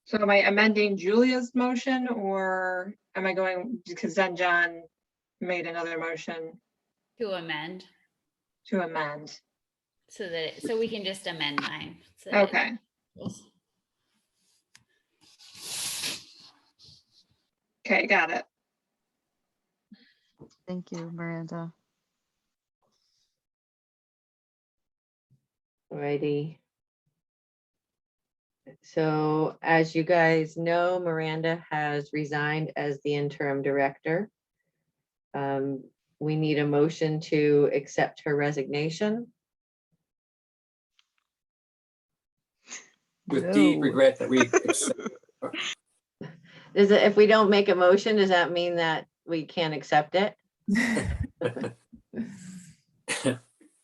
So am I amending Julia's motion or am I going, because then John made another motion To amend to amend? so we can just amend mine. So that Okay, okay, got it. Thank you, Miranda. Alrighty. So as you guys know, Miranda has resigned as the interim director. We need a motion to accept her resignation. With deep No. regret that we accept. Is it, if we don't make a motion, does that mean that we can't accept it?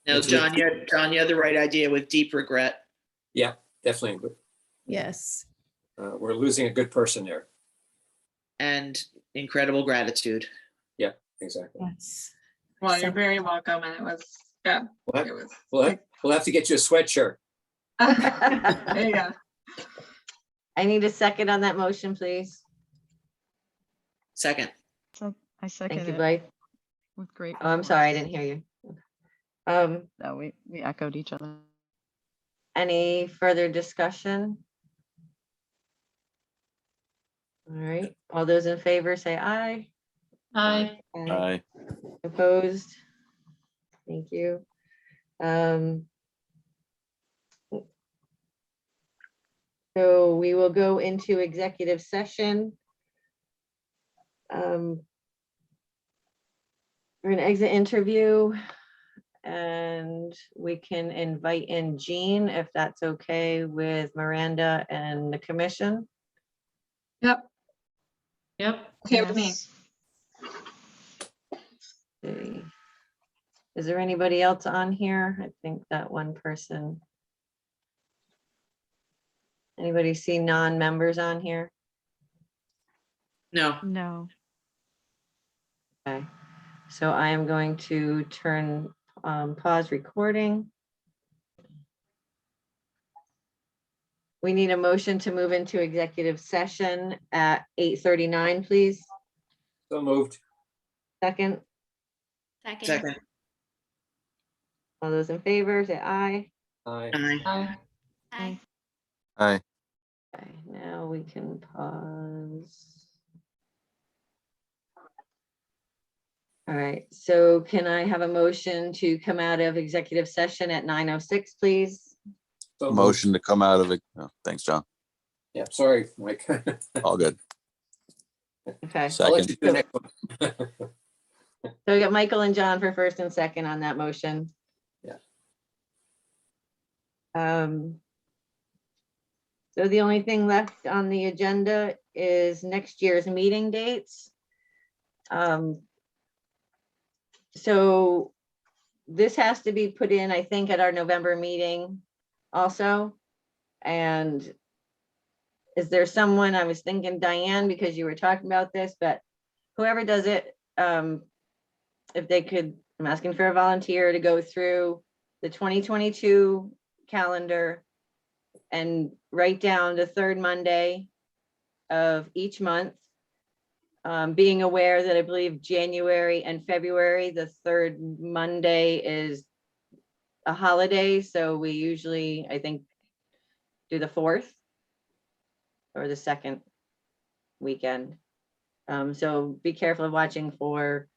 No, John, you had the right idea with deep regret. Yeah, definitely. Yes. We're losing a good person there. And incredible gratitude. Exactly. Yes. Well, you're very welcome. And it was, yeah, We'll it was. we'll have to get you a sweatshirt. There you go. I need a second on that motion, please. Second. So I second Thank you, it Blythe. with great. Oh, I'm sorry, I remorse. didn't hear you. No, we echoed each other. Any further discussion? All right, all those in favor say aye. Aye. Aye. Opposed? Thank you. So we will go into executive session. We're gonna exit interview and we can invite in Jean if that's okay with Miranda and the commission. Yep, Yep. okay with me. Yes. See. Is there anybody else on here? I think that one person. Anybody see non-members on here? No. No. Okay, so I am going to turn, pause recording. we need a motion to move into executive session at 8:39, please. So moved. Second, Second. all those in favor, say aye. Aye. Aye. Hi. Hi. Okay, now we can pause. All right, so can I have a motion to come out of executive session at 9:06, please? So moved. Motion to come out of it. Oh, thanks, John. Yeah, sorry, Mike. All good. Okay, I'll let Second. you do the next one. so we got Michael and John for first and second on that motion. Yeah. So the only thing left on the agenda is next year's meeting dates. So this has to be put in, I think, at our November meeting also. And is there someone, I was thinking Diane, because you were talking about this, but whoever does it, if they could, I'm asking for a volunteer to go through the 2022 calendar and write down the third Monday of each month. Being aware that I believe January and February, the third Monday is a holiday, so we usually, I think, do the 4th or the second weekend. So be careful of watching for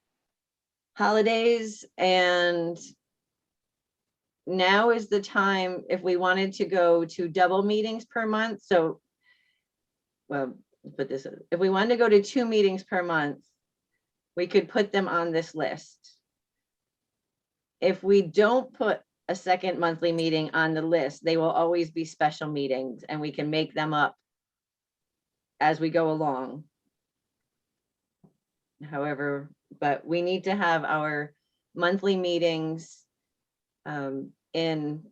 holidays. And now is the time if we wanted to go to double meetings per month. So, well, put this, if we wanted to go to 2 meetings per month, we could put them on this list. If we don't put a second monthly meeting on the list, they will always be special meetings and we can make them up as we go along. However, but we need to have our monthly meetings in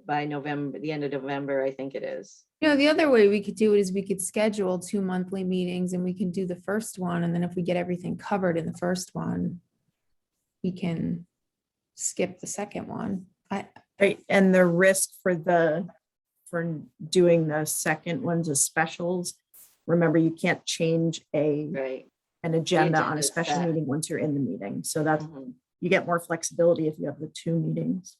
by November, the end of November, I think it is. The other way we could do it is we could schedule 2 monthly meetings and we can do the first one. And then if we get everything covered in the first one, we can skip the second one. Right, and the risk for doing the second ones as specials, remember, you can't change Right. an agenda on a agenda's special set. meeting once you're in the meeting. So that's, Mhm. you get more flexibility if you have the 2 meetings.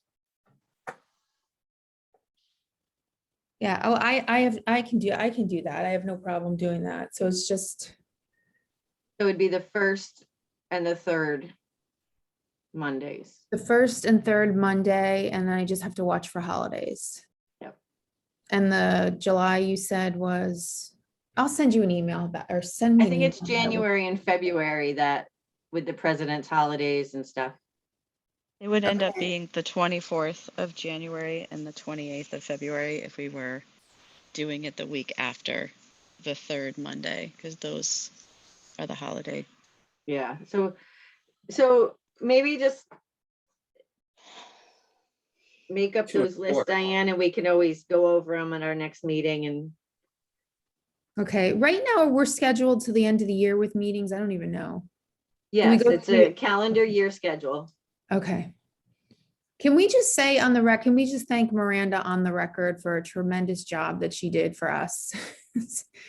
Yeah, oh, I can do that. I have no problem doing that. So it's just, It would be the first and the third Mondays. the first and third Monday, and then I just have to watch for holidays. Yep. And the July you said was, I'll send you an email about, or send me. I an think it's email about what- January and February that with the president's holidays and stuff. It would end up being the 24th of January and the 28th of February if we were doing it the week after the third Monday, because those are the holiday. Yeah, so maybe just make up Two and those lists, four. Diane, and we can always go over them at our next meeting. And Okay, right now we're scheduled to the end of the year with meetings. I don't even know. yes, go it's through- a calendar year schedule. Okay. Can we just say on the can we just thank Miranda on the record for a tremendous job that she did for us?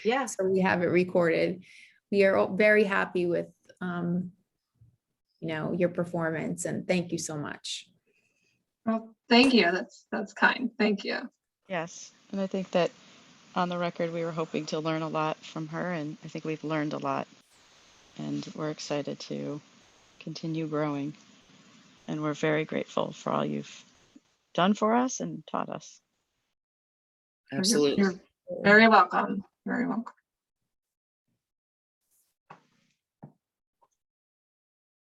Yeah, So we have it recorded. We are all very happy with, your performance, and thank you so much. Well, thank you. That's kind. Thank you. Yes, and I think that on the record, we were hoping to learn a lot from her, and I think we've learned a lot. And we're excited to continue growing. And we're very grateful for all you've done for us and taught us. Absolutely. You're very welcome. Very welcome.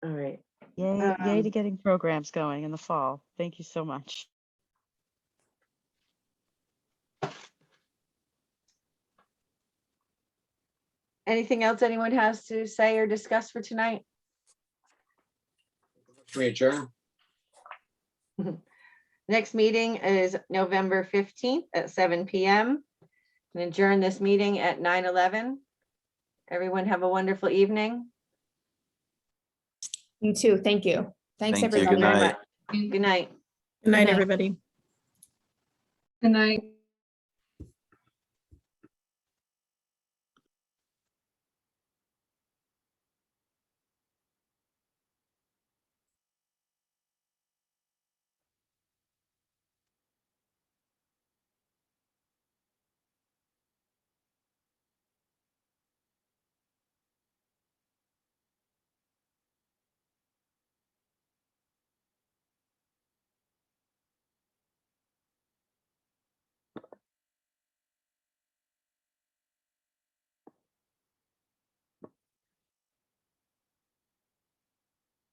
all right. Yay, yay to Um, getting programs going in the fall. Thank you so much. Anything else anyone has to say or discuss for tonight? We adjourn. Next meeting is November 15th at 7 p.m. And adjourn this meeting at 9:11. Everyone have a wonderful evening. You too. Thank you. Thanks, Thank you. everybody. Good night. Good night. Good night, night. everybody. Good night.